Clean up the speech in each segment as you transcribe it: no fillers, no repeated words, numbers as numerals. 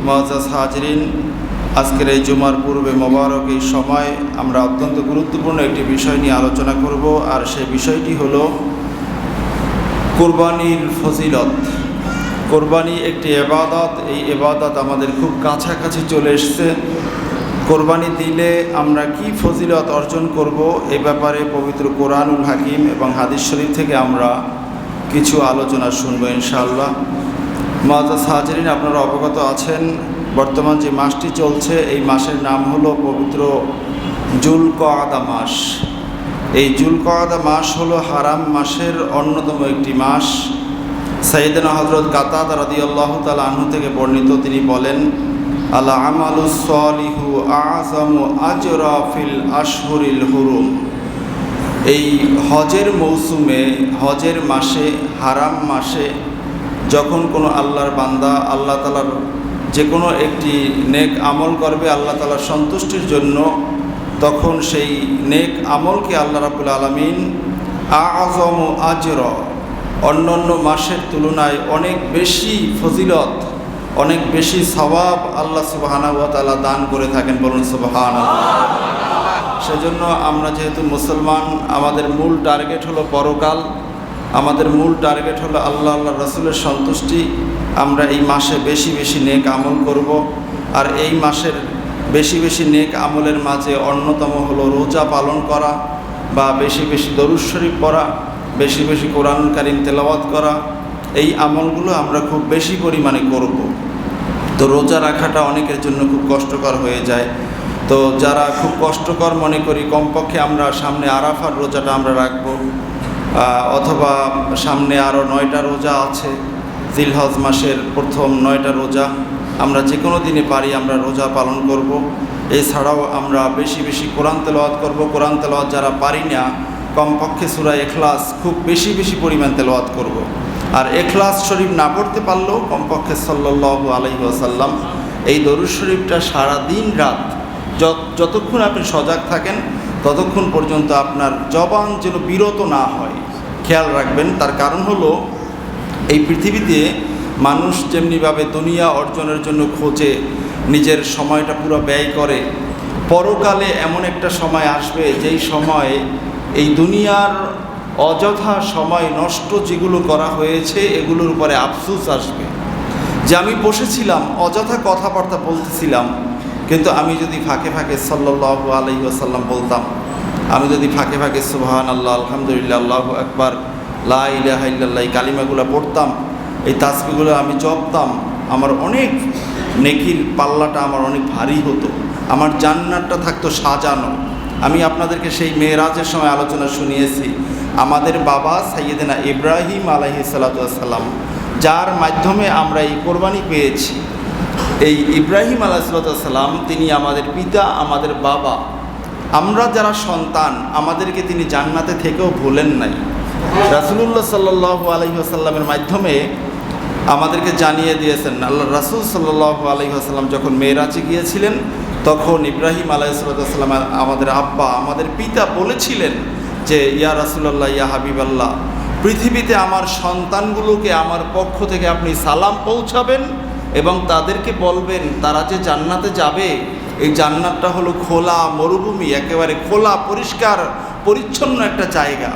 মুআজ্জাজ হাজিরিন, আজকের এই জুমার পূর্বে মোবারক এই সময় আমরা অত্যন্ত গুরুত্বপূর্ণ একটি বিষয় নিয়ে আলোচনা করব, আর সেই বিষয়টি হলো কুরবানির ফজিলত। কোরবানি একটি ইবাদত, এই ইবাদত আমাদের খুব কাছাকাছি চলে এসেছে। কোরবানি দিলে আমরা কি ফজিলত অর্জন করব, এ ব্যাপারে পবিত্র কোরআনুল হাকিম এবং হাদিস শরীফ থেকে আমরা কিছু আলোচনা শুনব ইনশাআল্লাহ। মুআজ্জাজ হাজিরিন, আপনারা অবগত আছেন বর্তমান যে মাসটি চলছে এই মাসের নাম হলো পবিত্র যুলকআদা মাস। এই যুলকআদা মাস হলো হারাম মাসের অন্যতম একটি মাস। সাইয়েদনা হযরত কাতাদা রাদিয়াল্লাহু তাআলা আনহু থেকে বর্ণিত, তিনি বলেন, আল আমালুস সালিহু আযমু আজরা ফিল আশহুরিল হুরুম। এই হজের মৌসুমে, হজের মাসে, হারাম মাসে যখন কোনো আল্লাহর বান্দা আল্লাহ তাআলার যে কোনো একটি নেক আমল করবে আল্লাহ তাআলার সন্তুষ্টির জন্য, তখন সেই নেক আমলকে আল্লাহ রাব্বুল আলামিন আযমু আজরা, অন্যান্য মাসের তুলনায় অনেক বেশি ফজিলত, অনেক বেশি সওয়াব আল্লাহ সুবহানাহু ওয়া তাআলা দান করে থাকেন। বলুন সুবহানাল্লাহ। সেজন্য আমরা যেহেতু মুসলমান, আমাদের মূল টার্গেট হলো পরকাল, আমাদের মূল টার্গেট হলো আল্লাহ রাসূলের সন্তুষ্টি। আমরা এই মাসে বেশি বেশি নেক আমল করব, আর এই মাসের বেশি বেশি নেক আমলের মাঝে অন্যতম হলো রোজা পালন করা, বা বেশি বেশি দরুদ শরীফ পড়া, বেশি বেশি কোরআনুল কারীম তেলাওয়াত করা। এই আমলগুলো আমরা খুব বেশি পরিমাণে করব। তো রোজা রাখাটা অনেকের জন্য খুব কষ্টকর হয়ে যায়। তো যারা খুব কষ্টকর মনে করি, কমপক্ষে আমরা সামনে আরাফার রোজাটা আমরা রাখবো, অথবা সামনে আরও 9টা রোজা আছে, জিলহজ মাসের প্রথম 9টা রোজা, আমরা যে কোনো দিনে পারি আমরা রোজা পালন করব। এছাড়াও আমরা বেশি বেশি কোরআন তেলাওয়াত করব। কোরআন তেলাওয়াত যারা পারি না, কমপক্ষে সূরা ইখলাস খুব বেশি বেশি পরিমাণ তেলাওয়াত করব। আর ইখলাস শরীফ না পড়তে পারলেও কমপক্ষে সাল্লাল্লাহু আলাইহি ওয়াসাল্লাম এই দরুদ শরীফটা সারা দিন রাত যতক্ষণ আপনি সজাগ থাকেন ততক্ষণ পর্যন্ত আপনার জবান যেন বিরত না হয়, খেয়াল রাখবেন। তার কারণ হলো, এই পৃথিবীতে মানুষ যেমনিভাবে দুনিয়া অর্জনের জন্য খোঁজে, নিজের সময়টা পুরো ব্যয় করে, পরকালে এমন একটা সময় আসবে যেই সময় এই দুনিয়ার অযথা সময় নষ্ট যেগুলো করা হয়েছে এগুলোর উপরে আফসোস আসবে, যে আমি বসেছিলাম অযথা কথাবার্তা বলতেছিলাম, কিন্তু আমি যদি ফাঁকে ফাঁকে সাল্লাল্লাহু আলাইহি ওয়াসাল্লাম বলতাম, আমি যদি ফাঁকে ফাঁকে সুবহানাল্লাহ, আলহামদুলিল্লাহ, আল্লাহু আকবার, লা ইলাহা ইল্লাল্লাহ এই কালিমাগুলো পড়তাম, এই তাসবিহগুলো আমি জপতাম, আমার অনেক নেকির পাল্লাটা আমার অনেক ভারী হতো, আমার জান্নাতটা থাকতো সাজানো। আমি আপনাদেরকে সেই মেরাজের সময় আলোচনা শুনিয়েছি, আমাদের বাবা সাইয়েদনা ইব্রাহিম আলাইহিস সালাতু ওয়াস সালাম, যার মাধ্যমে আমরা এই কোরবানি পেয়েছি, এই ইব্রাহিম আলাইহিস সালাতু ওয়াস সালাম তিনি আমাদের পিতা, আমাদের বাবা, আমরা যারা সন্তান, আমাদেরকে তিনি জান্নাতে থেকেও ভুলেন নাই। রাসূলুল্লাহ সাল্লাল্লাহু আলাইহি ওয়াসাল্লামের মাধ্যমে আমাদেরকে জানিয়ে দিয়েছেন, আল্লাহ রাসূল সাল্লাল্লাহু আলাইহি ওয়াসাল্লাম যখন মেরাজে গিয়েছিলেন, তখন ইব্রাহিম আলাইহিস সালাম আমাদের আব্বা, আমাদের পিতা বলেছিলেন যে, ইয়া রাসূলুল্লাহ, ইয়া হাবিবাল্লাহ, পৃথিবীতে আমার সন্তানগুলোকে আমার পক্ষ থেকে আপনি সালাম পৌঁছাবেন এবং তাদেরকে বলবেন তারা যে জান্নাতে যাবে, এই জান্নাতটা হলো খোলা মরুভূমি, একেবারে খোলা পরিষ্কার পরিচ্ছন্ন একটা জায়গা।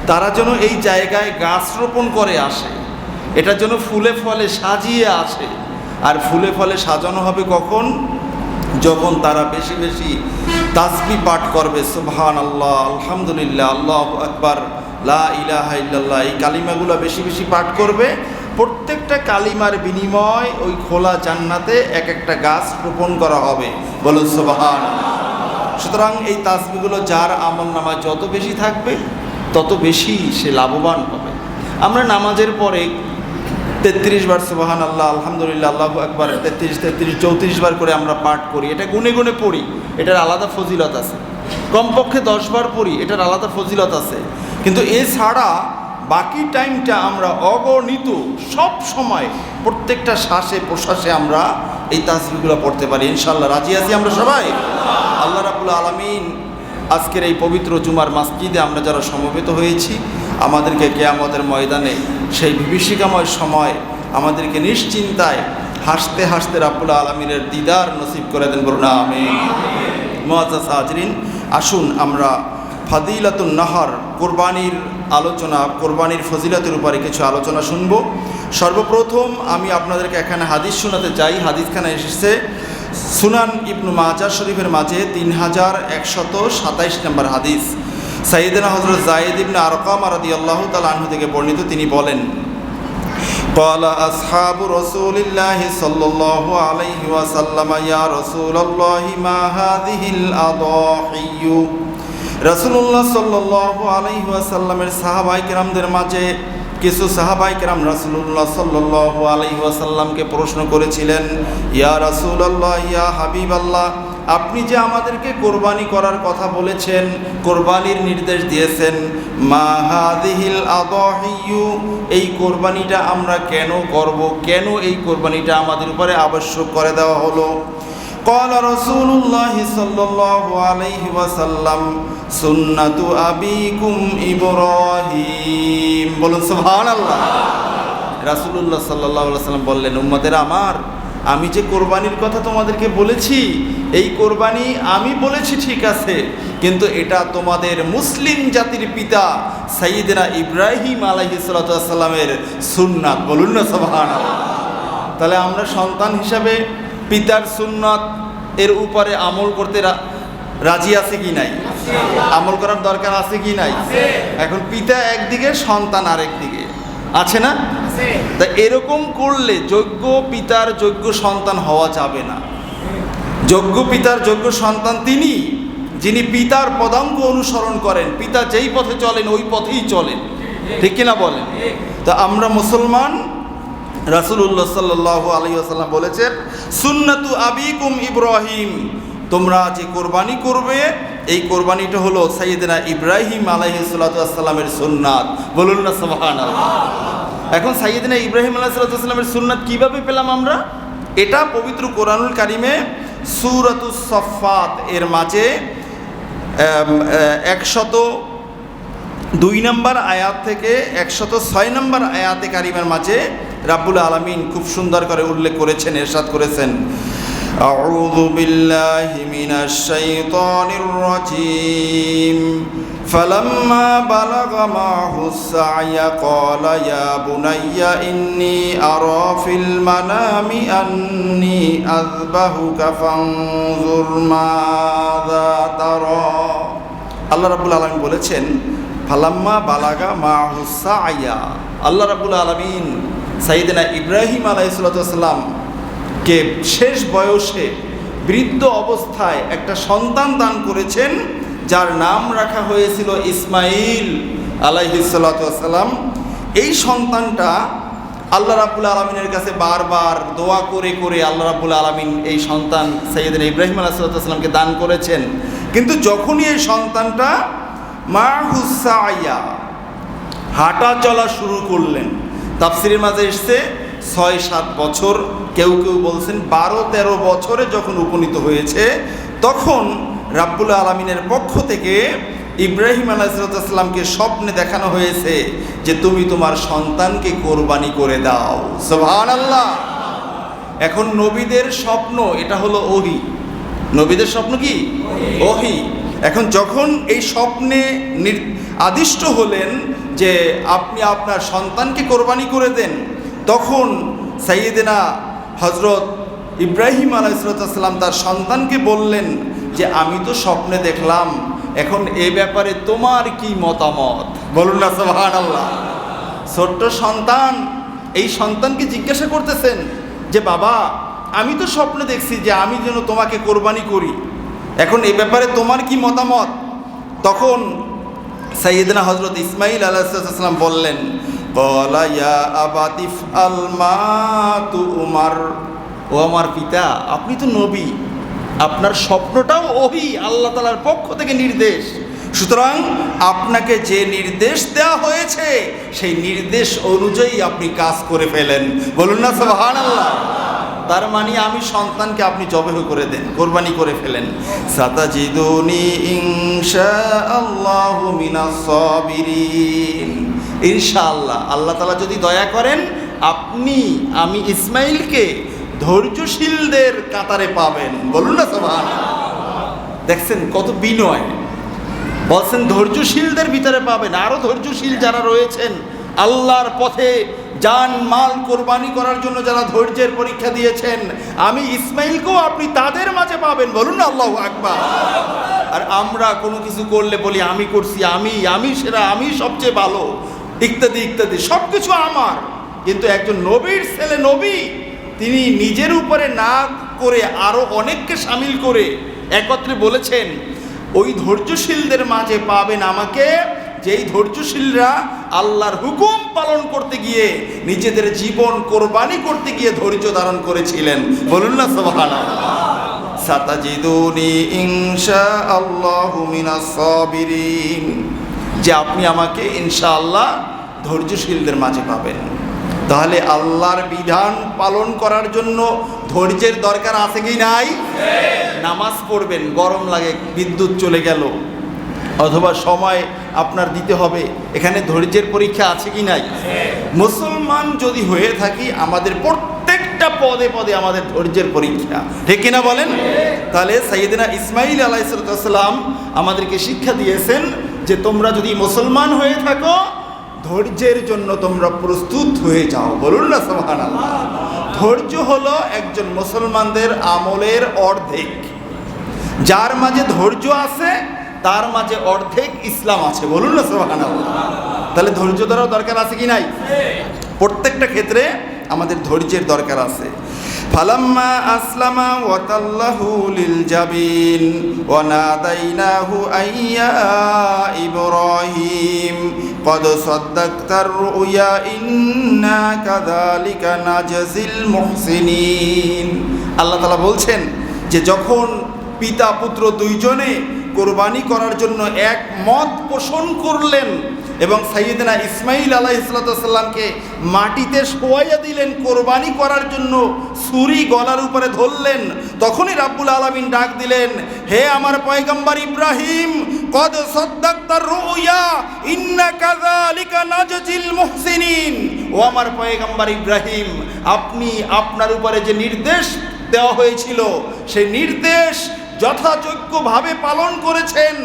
তারা যেন এই জায়গায় গাছ রোপণ করে আসে, এটা যেন ফুলে ফলে সাজিয়ে আসে। আর ফুলে ফলে সাজানো হবে কখন? যখন তারা বেশি বেশি তাসবিহ পাঠ করবে, সুবহানাল্লাহ, আলহামদুলিল্লাহ, আল্লাহু আকবার, লা ইলাহা ইল্লাল্লাহ এই কালিমাগুলো বেশি বেশি পাঠ করবে। প্রত্যেকটা কালিমার বিনিময় ওই খোলা জান্নাতে এক একটা গাছ রোপণ করা হবে। বলুন সুবহানাল্লাহ। সুতরাং এই তাসবিহগুলো যার আমলনামায় যত বেশি থাকবে তত বেশি সে লাভবান হবে। আমরা নামাজের পরে 33 বার সুবহানাল্লাহ, আলহামদুলিল্লাহ, আল্লাহু আকবার 33 বার করে আমরা পাঠ করি, এটা গুনে গুনে পড়ি, এটার আলাদা ফজিলত আছে। কমপক্ষে 10 বার পড়ি, এটার আলাদা ফজিলত আছে। কিন্তু এছাড়া বাকি টাইমটা আমরা অগণিত সব সময় প্রত্যেকটা শ্বাসে প্রশ্বাসে আমরা এই তাসবিহগুলো পড়তে পারি। ইনশাআল্লাহ রাজি আছি আমরা সবাই। আল্লাহ রাব্বুল আলামিন আজকের এই পবিত্র জুমার মসজিদে আমরা যারা সমবেত হয়েছি, আমাদেরকে কিয়ামতের ময়দানে সেই বিভীষিকাময় সময় আমাদেরকে নিশ্চিন্তায় হাসতে হাসতে রাব্বুল আলামিনের দিদার নসিব করে দেন, বলুন আমিন। মুআজ্জাজ হাজরিন, আসুন আমরা ফাদিলাতুন নাহার, কোরবানির আলোচনা, কোরবানির ফজিলতের উপরে কিছু আলোচনা শুনব। সর্বপ্রথম আমি আপনাদেরকে এখানে হাদিস শোনাতে চাই। হাদিসখানে এসেছে সুনান ইবনু মাজাহ শরীফের মাঝে 3127 নম্বর হাদিস। সাইয়েদনা হযরত যায়েদ ইবনে আরকাম রাদিয়াল্লাহু তাআলা আনহু থেকে বর্ণিত, তিনি বলেন, قال أصحاب رسول الله صلى الله عليه وسلم يا رسول الله ما هذه الأضاحي। রাসূলুল্লাহ সাল্লাল্লাহু আলাইহি ওয়াসাল্লামের সাহাবায়ে কেরামদের মাঝে কিছু সাহাবায়ে কেরাম রাসূলুল্লাহ সাল্লাল্লাহু আলাইহি ওয়াসাল্লামকে প্রশ্ন করেছিলেন, ইয়া রাসূলুল্লাহ, ইয়া হাবিবাল্লাহ, আপনি যে আমাদেরকে কোরবানি করার কথা বলেছেন, কোরবানির নির্দেশ দিয়েছেন, মা হাযিহিল আদাহিয়ু, এই কোরবানিটা আমরা কেন করব, কেন এই কোরবানিটা আমাদের উপরে আবশ্যক করে দেওয়া হলো? قال رسول الله صلى الله عليه وسلم سنة أبيكم إبراهيم। বলুন সুবহানাল্লাহ। রাসূলুল্লাহ সাল্লাল্লাহু আলাইহি ওয়াসাল্লাম বললেন, উম্মতেরা আমার, আমি যে কোরবানির কথা তোমাদেরকে বলেছি, এই কোরবানি আমি বলেছি ঠিক আছে, কিন্তু এটা তোমাদের মুসলিম জাতির পিতা সাইয়েদনা ইব্রাহিম আলাইহিস সালাতু ওয়াস সালামের সুন্নাত। বলুন না সুবহানাল্লাহ। তাহলে আমরা সন্তান হিসাবে পিতার সুন্নাত এর উপরে আমল করতে রাজি আছে কি নাই? আমল করার দরকার আছে কি নাই? এখন পিতা একদিকে, সন্তান আরেক দিকে, আছে না? তা এরকম করলে যোগ্য পিতার যোগ্য সন্তান হওয়া যাবে না। যোগ্য পিতার যোগ্য সন্তান তিনি, যিনি পিতার পদাঙ্ক অনুসরণ করেন, পিতা যেই পথে চলেন ওই পথেই চলেন, ঠিক কিনা বলেন? তা আমরা মুসলমান, রাসূলুল্লাহ সাল্লাল্লাহু আলাইহি ওয়াসাল্লাম বলেছেন, সুন্নাতু আবিকুম ইব্রাহিম, তোমরা যে কোরবানি করবে এই কোরবানিটা হলো সাইয়েদনা ইব্রাহিম আলাইহিস সালাতু ওয়াস সালামের সুন্নাত। বলুন না সুবহানাল্লাহ। এখন সাইয়েদনা ইব্রাহিম আলাইহিস সালাতু ওয়াস সালামের সুন্নাত কিভাবে পেলাম আমরা? এটা পবিত্র কোরআনুল কারিমে সূরাতুস সাফফাত এর মাঝে 102 নম্বর আয়াত থেকে 106 নম্বর আয়াতে কারিমের মাঝে রাব্বুল আলামিন খুব সুন্দর করে উল্লেখ করেছেন, ইরশাদ করেছেন, আউযু বিল্লাহি মিনাশ শাইতানির রাজীম, ফালাম্মা বালাগা মাহুস সা'য়া ক্বালা ইয়া বুনাইয়া ইন্নী আরা ফিল মানামি আন্নী আযবাহুকা ফানজুর মাযা তারা। আল্লাহ রাব্বুল আলামিন বলেছেন, ফালাম্মা বালাগা মাহুস সা'য়া, আল্লাহ রাব্বুল আলামিন সাইয়েদনা ইব্রাহিম আলাইহিস সালাতু ওয়াস সালাম কে শেষ বয়সে বৃদ্ধ অবস্থায় একটা সন্তান দান করেছেন, যার নাম রাখা হয়েছিল ইসমাইল আলাইহিস সালাতু ওয়াস সালাম। এই সন্তানটা আল্লাহ রাব্বুল আলামিনের কাছে বারবার দোয়া করে করে আল্লাহ রাব্বুল আলামিন এই সন্তান সাইয়েদনা ইব্রাহিম আলাইহিস সালাতু ওয়াস সালামকে দান করেছেন। কিন্তু যখনই এই সন্তানটা মাহুস সা'য়া, হাঁটা চলা শুরু করলেন, তাফসিরের মাঝে এসছে 6-7 বছর, কেউ কেউ বলছেন 12-13 বছরে যখন উপনীত হয়েছে, তখন রাব্বুল আলামিনের পক্ষ থেকে ইব্রাহিম আলাইহিস সালামকে স্বপ্নে দেখানো হয়েছে যে তুমি তোমার সন্তানকে কোরবানি করে দাও। সুবহানাল্লাহ। এখন নবীদের স্বপ্ন এটা হলো ওহী। নবীদের স্বপ্ন কি? ওহী। এখন যখন এই স্বপ্নে আদিষ্ট হলেন যে আপনি আপনার সন্তানকে কোরবানি করে দেন, তখন সাইয়েদনা হযরত ইব্রাহিম আলাইহিস সালাম তার সন্তানকে বললেন যে আমি তো স্বপ্নে দেখলাম, এখন এ ব্যাপারে তোমার কি মতামত? বলুন না সুবহানাল্লাহ। ছোট্ট সন্তান এই সন্তানকে জিজ্ঞাসা করতেছেন যে বাবা, আমি তো স্বপ্নে দেখছি যে আমি যেন তোমাকে কোরবানি করি, এখন এই ব্যাপারে তোমার কি মতামত? তখন সাইয়েদনা হযরত ইসমাইল আলাইহিস সালাম বললেন, ক্বালা ইয়া আবাতি ইফআল মা তু'মার, ও আমার পিতা, আপনি তো নবী, আপনার স্বপ্নটাও ওহী, আল্লাহ তাআলার পক্ষ থেকে নির্দেশ, সুতরাং আপনাকে যে নির্দেশ দেওয়া হয়েছে সেই নির্দেশ অনুযায়ী আপনি কাজ করে ফেলেন। বলুন না সুবহানাল্লাহ। তার মানে আমি সন্তানকে আপনি জবেহ করে দেন, কোরবানি করে ফেলেন। সাতাজিদুনি ইনশাআল্লাহু মিনাস সাবিরিন, ইনশাআল্লাহ আল্লাহ তাআলা যদি দয়া করেন আমি ইসমাইলকে ধৈর্যশীলদের কাতারে পাবেন। বলুন না সুবহানাল্লাহ। দেখছেন কত বিনয়, বলছেন ধৈর্যশীলদের ভিতরে পাবেন। আরো ধৈর্যশীল যারা রয়েছেন, আল্লাহর পথে জান মাল কোরবানি করার জন্য যারা ধৈর্যের পরীক্ষা দিয়েছেন, আমি ইসমাইলকেও আপনি তাদের মাঝে পাবেন। বলুন না আল্লাহু আকবার। আর আমরা কোনো কিছু করলে বলি আমি করছি, আমি সেরা, আমি সবচেয়ে ভালো, ইত্যাদি ইত্যাদি, সব কিছু আমার। কিন্তু একজন নবীর ছেলে নবী, তিনি নিজের উপরে না করে আরো অনেককে সামিল করে একত্রে বলেছেন ওই ধৈর্যশীলদের মাঝে পাবেন আমাকে, যেই ধৈর্যশীলরা আল্লাহর হুকুম পালন করতে গিয়ে নিজেদের জীবন কোরবানি করতে গিয়ে ধৈর্য ধারণ করেছিলেন। বলুন না সুবহানাল্লাহ। সাতাজিদুনি ইনশাআল্লাহু মিনাস সাবিরিন, যে আপনি আমাকে ইনশাআল্লাহ ধৈর্যশীলদের মাঝে পাবেন। তাহলে আল্লাহর বিধান পালন করার জন্য ধৈর্যের দরকার আছে কি নাই? নামাজ পড়বেন, গরম লাগে, বিদ্যুৎ চলে গেল, অথবা সময় আপনার দিতে হবে, এখানে ধৈর্যের পরীক্ষা আছে কি নাই? মুসলমান যদি হয়ে থাকি, আমাদের প্রত্যেকটা পদে পদে আমাদের ধৈর্যের পরীক্ষা, ঠিক কিনা বলেন? তাহলে সাইয়েদনা ইসমাইল আলাইহিস সালাম আমাদেরকে শিক্ষা দিয়েছেন যে তোমরা যদি মুসলমান হয়ে থাকো, ধৈর্যের জন্য তোমরা প্রস্তুত হয়ে যাও। বলুন না সুবহানাল্লাহ। ধৈর্য হলো একজন মুসলমানদের আমলের অর্ধেক। যার মাঝে ধৈর্য আছে তার মাঝে অর্ধেক ইসলাম আছে। বলুন না সুবহানাল্লাহ। তাহলে ধৈর্য ধরার দরকার আছে কি নাই? প্রত্যেকটা ক্ষেত্রে আমাদের ধৈর্যের দরকার আছে। ফালাম্মা আসলামা ওয়া তাল্লাহু লিল জাবিন ওয়া নাদাইনাহু আইয়া ইব্রাহিম قد صدقت الرؤيا إنا كذلك نجزي المحسنين। আল্লাহ তাআলা বলছেন যে যখন পিতা পুত্র দুইজনে কোরবানি করার জন্য এক মত পোষণ করলেন এবং সাইয়েদনা ইসমাইল আলাইহিস সালামকে মাটিতে শোয়াইয়া দিলেন কোরবানি করার জন্য, ছুরি গলার উপরে ধরলেন, তখনই রাব্বুল আলামিন ডাক দিলেন, হে আমার পয়গম্বর ইব্রাহিম, কদ সাদ্দাকতার রুয়া ইন্না কাযালিকা নাজজিল মুহসিনিন। ও আমার পয়গম্বর ইব্রাহিম, আপনি আপনার উপরে যে নির্দেশ দেওয়া হয়েছিল সেই নির্দেশ যথাযোগ্যভাবে পালন করেছেন।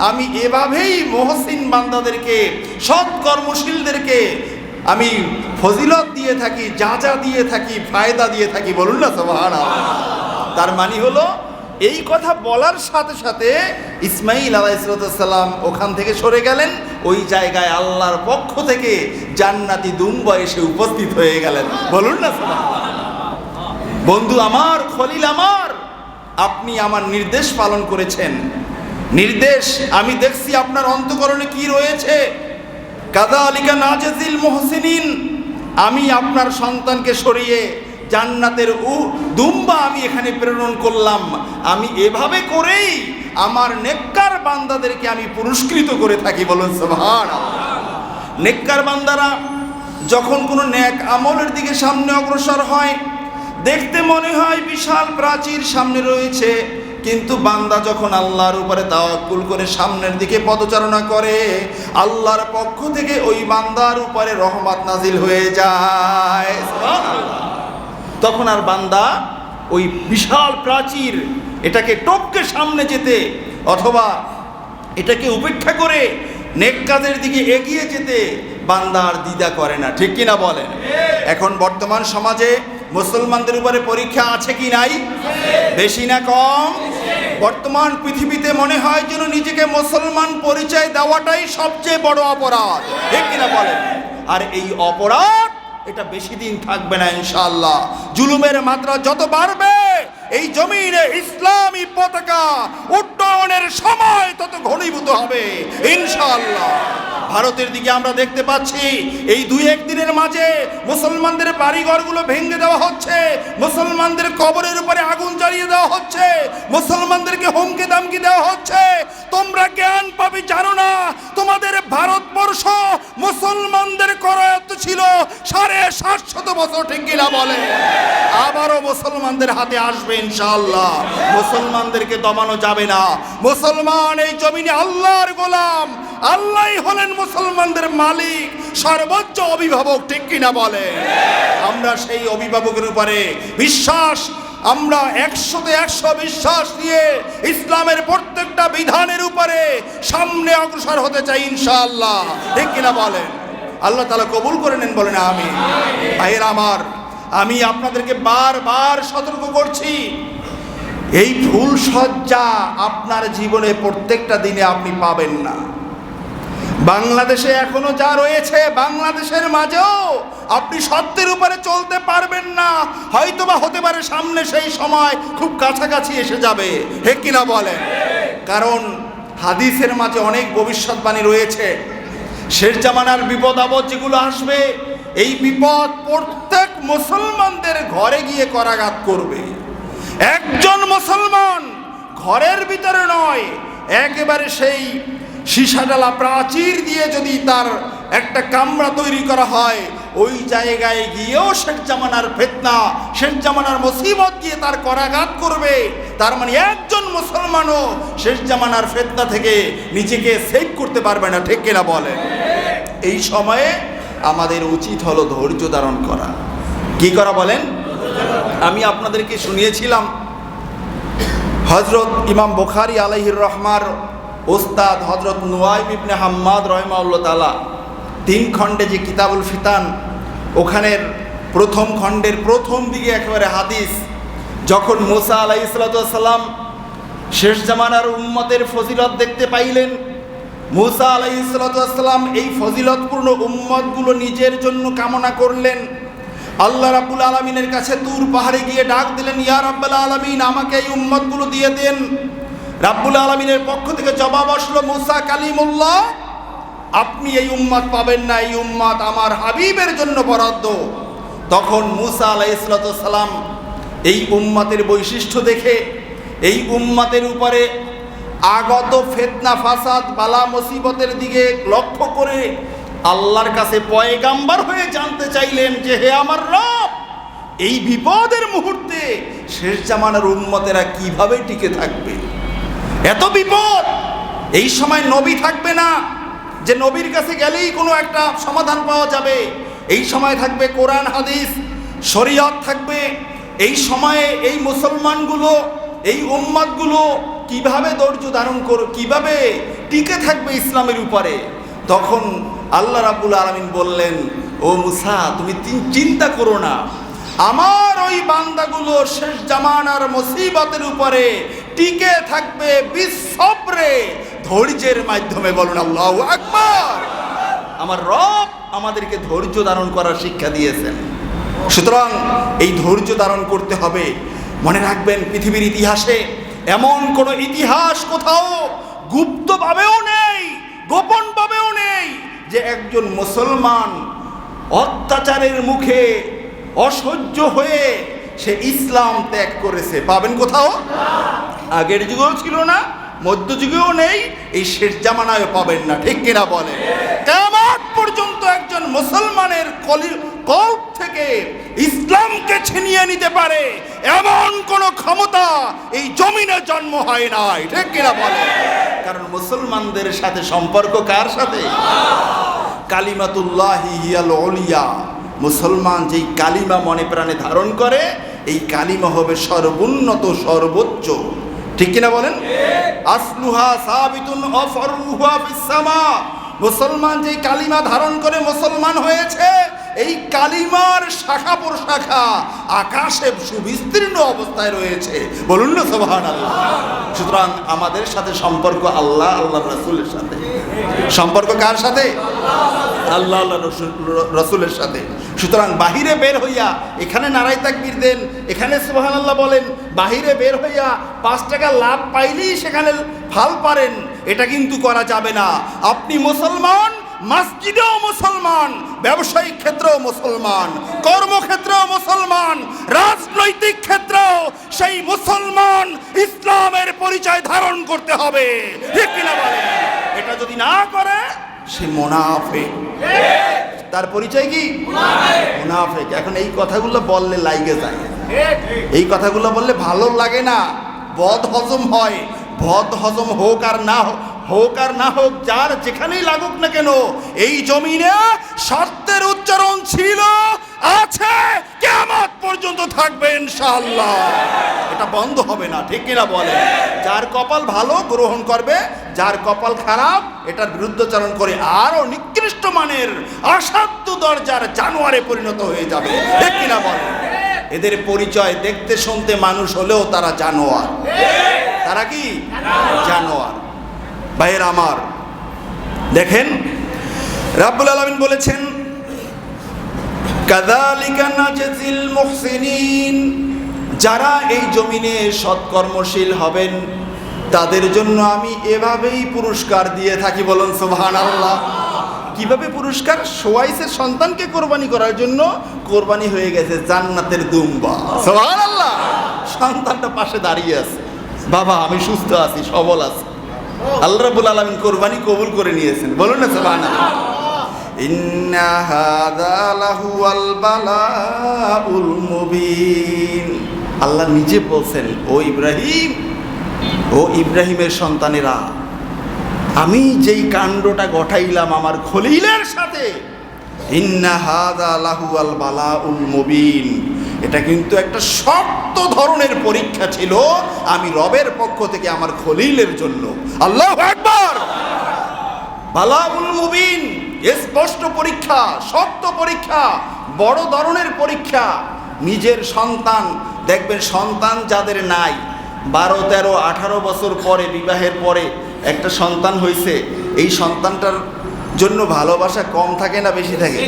আমি এভাবেই মুহসিন বান্দাদেরকে, সৎ কর্মশীলদেরকে আমি ফজিলত দিয়ে থাকি, যা দিয়ে থাকি, ফায়দা দিয়ে থাকি। বলুন না সুবহানাল্লাহ। তার মানে হলো এই কথা বলার সাথে সাথে ইসমাইল আলাইহিস সালাম ওখান থেকে সরে গেলেন, ওই জায়গায় আল্লাহর পক্ষ থেকে জান্নাতি দুম্বা এসে উপস্থিত হয়ে গেলেন। বলুন না সুবহানাল্লাহ। বন্ধু আমার, খলিল আমার, আপনি আমার নির্দেশ পালন করেছেন। নির্দেশ আমি দেখছি আপনার অন্তঃকরণে কি রয়েছে। কাযালিকা নাজজিল মুহসিনিন, আমি আপনার সন্তানকে সরিয়ে জান্নাতের দুম্বা আমি এখানে প্রেরণ করলাম। আমি এভাবে করেই আমার নেককার বান্দাদেরকে আমি পুরস্কৃত করে থাকি। বলুন সুবহানাল্লাহ। নেককার বান্দারা যখন কোনো নেক আমলের দিকে সামনে অগ্রসর হয়, দেখতে মনে হয় বিশাল প্রাচীর সামনে রয়েছে, কিন্তু বান্দা যখন আল্লাহর উপরে তাওয়াক্কুল করে সামনের দিকে পদচারণা করে, আল্লাহর পক্ষ থেকে ওই বান্দার উপরে রহমত নাজিল হয়ে যায়। তখন আর বান্দা ওই বিশাল প্রাচীর এটাকে টপকে সামনে যেতে অথবা এটাকে উপেক্ষা করে নেক কাজের দিকে এগিয়ে যেতে বান্দা আর দ্বিধা করে না, ঠিক কিনা বলেন? এখন বর্তমান সমাজে মুসলমানদের উপরে পরীক্ষা আছে কি নাই? বেশি না কম? বর্তমান পৃথিবীতে মনে হয় যেন নিজেকে মুসলমান পরিচয় দেওয়াটাই সবচেয়ে বড় অপরাধ, ঠিক কিনা বলেন? আর এই অপরাধ এটা বেশি দিন থাকবে না ইনশাআল্লাহ। জুলুমের মাত্রা যত বাড়বে, এই জমিনে ইসলামী পতাকা উড্ডয়নের সময় তত ঘনীভূত হবে ইনশাআল্লাহ। ভারতের দিকে আমরা দেখতে পাচ্ছি এই 2-1 দিনের মাঝে মুসলমানদের বাড়িঘরগুলো ভেঙে দেওয়া হচ্ছে, মুসলমানদের কবরের উপরে আগুন জ্বালিয়ে দেওয়া হচ্ছে, মুসলমানদেরকে হুমকি দামকি দেওয়া হচ্ছে। তোমরা জ্ঞান পাবে জানো না, তোমাদের ভারতবর্ষ মুসলমানদের করায়ত্ত ছিল 750 বছর, ঠিক কিনা বলে? আবারও মুসলমানদের হাতে আসবে ইনশাআল্লাহ। মুসলমানদেরকে দমানো যাবে না। মুসলমান এই জমিনে আল্লাহর গোলাম, আল্লাহই হলেন মুসলমানদের মালিক, সর্বোচ্চ অভিভাবক, ঠিক কিনা বলে? আমরা সেই অভিভাবকের উপরে বিশ্বাস, আমরা 100তে 100 বিশ্বাস নিয়ে ইসলামের প্রত্যেকটা বিধানের উপরে সামনে অগ্রসর হতে চাই ইনশাআল্লাহ, ঠিক কিনা বলেন? আল্লাহ তাআলা কবুল করে নেন, বলেন আমিন। ভাইয়েরা আমার, আমি আপনাদেরকে বারবার সতর্ক করছি, এই ফুল সজ্জা আপনার জীবনে প্রত্যেকটা দিনে আপনি পাবেন না। বাংলাদেশে এখনো যা রয়েছে, বাংলাদেশের মাঝেও আপনি সত্যের উপরে চলতে পারবেন না। হয়তোবা হতে পারে সামনে সেই সময় খুব কাছাকাছি এসে যাবে, ঠিক কিনা বলেন? কারণ হাদিসের মাঝে অনেক ভবিষ্যৎবাণী রয়েছে। শেষ জামানার বিপদ আপদ যেগুলো আসবে, এই বিপদ প্রত্যেক মুসলমানদের ঘরে গিয়ে করাঘাত করবে। একজন মুসলমান ঘরের ভিতরে নয়, একেবারে সেই সীসাডালা প্রাচীর দিয়ে যদি তার একটা কামরা তৈরি করা হয়, ওই জায়গায় গিয়েও শেষ জামানার ফিতনা, শেষ জামানার মুসিবত দিয়ে তার করাঘাত করবে। তার মানে একজন মুসলমানও শেষ জামানার ফিতনা থেকে নিজেকে সেভ করতে পারবে না, ঠিক কিনা বলেন? এই সময়ে আমাদের উচিত হলো ধৈর্য ধারণ করা। কি করা বলেন? আমি আপনাদেরকে শুনিয়েছিলাম হযরত ইমাম বুখারী আলাইহির রহমার ওস্তাদ হযরত নুয়াইম ইবনে হাম্মাদ রাহিমাহুল্লাহ তাআলা 3 খণ্ডে যে কিতাবুল ফিতান, ওখানের প্রথম খণ্ডের প্রথম দিকে একেবারে হাদিস, যখন মুসা আলাইহিস সালাম শেষ জামানার উম্মতের ফজিলত দেখতে পাইলেন, মুসা আলাইহিস সালাম এই ফজিলতপূর্ণ উম্মতগুলো নিজের জন্য কামনা করলেন। আল্লাহ রাব্বুল আলামিনের কাছে তুর পাহাড়ে গিয়ে ডাক দিলেন, ইয়া রাব্বুল আলামিন, আমাকে এই উম্মতগুলো দিয়ে দেন। রাব্বুল আলামিনের পক্ষ থেকে জবাব আসলো, মুসা কালিমুল্লাহ, আপনি এই উম্মত পাবেন না, এই উম্মত আমার হাবিবের জন্য বরাদ্দ। তখন মুসা আলাইহিস সালাম এই উম্মতের বৈশিষ্ট্য দেখে, এই উম্মতের উপরে আগত ফিতনা ফাসাদ বালা মুসিবতের দিকে লক্ষ্য করে আল্লাহর কাছে পয়গাম্বর হয়ে জানতে চাইলেন যে, হে আমার রব, এই বিপদের মুহূর্তে শেষ জামানার উম্মতেরা কিভাবে টিকে থাকবে? এত বিপদ, এই সময় নবী থাকবে না যে নবীর কাছে গেলেই কোনো একটা সমাধান পাওয়া যাবে। এই সময় থাকবে কোরআন হাদিস, শরীয়ত থাকবে। এই সময়ে এই মুসলমানগুলো, এই উম্মতগুলো কিভাবে ধৈর্য ধারণ করবে, কিভাবে টিকে থাকবে ইসলামের উপরে? তখন আল্লাহ রাব্বুল আলামিন বললেন, ও মুসা, তুমি চিন্তা করো না, আমার ওই বান্দাগুলো শেষ জামানার মুসিবতের উপরে টিকে থাকবে বিসবরে, ধৈর্যের মাধ্যমে। বলুন আল্লাহু আকবার। আমার রব আমাদেরকে ধৈর্য ধারণ করার শিক্ষা দিয়েছেন। সুতরাং এই ধৈর্য ধারণ করতে হবে। মনে রাখবেন, পৃথিবীর ইতিহাসে এমন কোনো ইতিহাস কোথাও গুপ্তভাবেও নেই, গোপনভাবেও নেই যে একজন মুসলমান অত্যাচারের মুখে অসহ্য হয়ে সে ইসলাম ত্যাগ করেছে। পাবেন কোথাও? আগের যুগেও ছিল না, মধ্যযুগেও নেই, এই শেষ জামানায়ও পাবেন না, ঠিক কিনা বলেন? কিয়ামত পর্যন্ত একজন মুসলমানের কল্প থেকে ইসলামকে ছিনিয়ে নিতে পারে এমন কোন ক্ষমতা এই জমিনে জন্ম হয় নাই, ঠিক কিনা বলেন? কারণ মুসলমানদের সাথে সম্পর্ক কার সাথে? কালিমাতুল্লাহি হিয়াল উলিয়া। মুসলমান যেই কালিমা মনে প্রাণে ধারণ করে, এই কালিমা হবে সর্বোন্নত, সর্বোচ্চ, ঠিক কিনা বলেন? আসলুহা সাবিতুন ওয়া ফারউহা ফিস সামা। মুসলমান যেই কালিমা ধারণ করে মুসলমান হয়েছে, এই কালিমার শাখা প্রশাখা আকাশে সুবিস্তীর্ণ অবস্থায় রয়েছে। বলুন না সুবহানাল্লাহ। সুতরাং আমাদের সাথে সম্পর্ক আল্লাহ, আল্লাহর রাসূলের সাথে। সম্পর্ক কার সাথে? আল্লাহ, আল্লাহ রাসূলের সাথে। সুতরাং বাহিরে বের হইয়া এখানে নারায়ে তাকবীর দেন, এখানে সুবহানাল্লাহ বলেন, বাহিরে বের হইয়া 5 টাকা লাভ পাইলেই সেখানে ফাল পারেন, এটা কিন্তু করা যাবে না। আপনি মুসলমান, মসজিদেও মুসলমান, ব্যবসায়িক ক্ষেত্রেও মুসলমান, কর্মক্ষেত্রেও মুসলমান, রাজনৈতিক ক্ষেত্রেও সেই মুসলমান ইসলামের পরিচয় ধারণ করতে হবে, ঠিক কিনা বলেন? এটা যদি না করে সে মুনাফিক। তার পরিচয় কি? মুনাফিক। এখন এই কথাগুলো বললে লাগে যায়, এই কথাগুলো বললে ভালো লাগে না, বদ হজম হয়। বদ হজম হোক আর না হোক আর না হোক, যার যেখানেই লাগুক না কেন, এই জমিনে শর্তের উচ্চারণ ছিল, আছে, কিয়ামত পর্যন্ত থাকবে ইনশাআল্লাহ। এটা বন্ধ হবে না, ঠিক কিনা বলে? যার কপাল ভালো গ্রহণ করবে, যার কপাল খারাপ এটার বিরুদ্ধচারণ করে আরো নিকৃষ্ট মানের অসাধ্য দরজার জানোয়ারে পরিণত হয়ে যাবে, ঠিক কিনা বলে? এদের পরিচয় দেখতে শুনতে মানুষ হলেও তারা জানোয়ার। তারা কি জানোয়ার? ভাইয়ের আমার, দেখেন রাব্বুল আলামিন বলেছেন, কাযালিকা নাজজিল মুহসিনিন, যারা এই জমিনে সৎকর্মশীল হবেন তাদের জন্য আমি এভাবেই পুরস্কার দিয়ে থাকি। বলুন সুবহানাল্লাহ। কিভাবে পুরস্কার? সোয়াইসের সন্তানকে কোরবানি করার জন্য কোরবানি হয়ে গেছে জান্নাতের দুম্বা। সুবহানাল্লাহ। সন্তানটা পাশে দাঁড়িয়ে আছে, বাবা আমি সুস্থ আছি, সবল আছি। আল্লাহ রাব্বুল আলামিন কোরবানি কবুল করে নিয়েছেন। বলুন না সুবহানাল্লাহ। ইন্না হাযা লাহুয়াল বালাউল মুবিন। আল্লাহ নিজে বলছেন, ও ইব্রাহিম, ও ইব্রাহিমের সন্তানেরা, আমি যেই কাণ্ডটা ঘটাইলাম আমার খলিলের সাথে, ইন্না হাযা লাহুয়াল বালাউল মুবিন, এটা কিন্তু একটা শক্ত ধরনের পরীক্ষা ছিল আমি রবের পক্ষ থেকে আমার খলিলের জন্য। আল্লাহু আকবার। বালাউল মুবিন, স্পষ্ট পরীক্ষা, শক্ত পরীক্ষা, বড় ধরনের পরীক্ষা। নিজের সন্তান, দেখবেন সন্তান যাদের নাই, 12, 13, 18 বছর পরে, বিবাহের পরে একটা সন্তান হয়েছে, এই সন্তানটার জন্য ভালোবাসা কম থাকে না বেশি থাকে?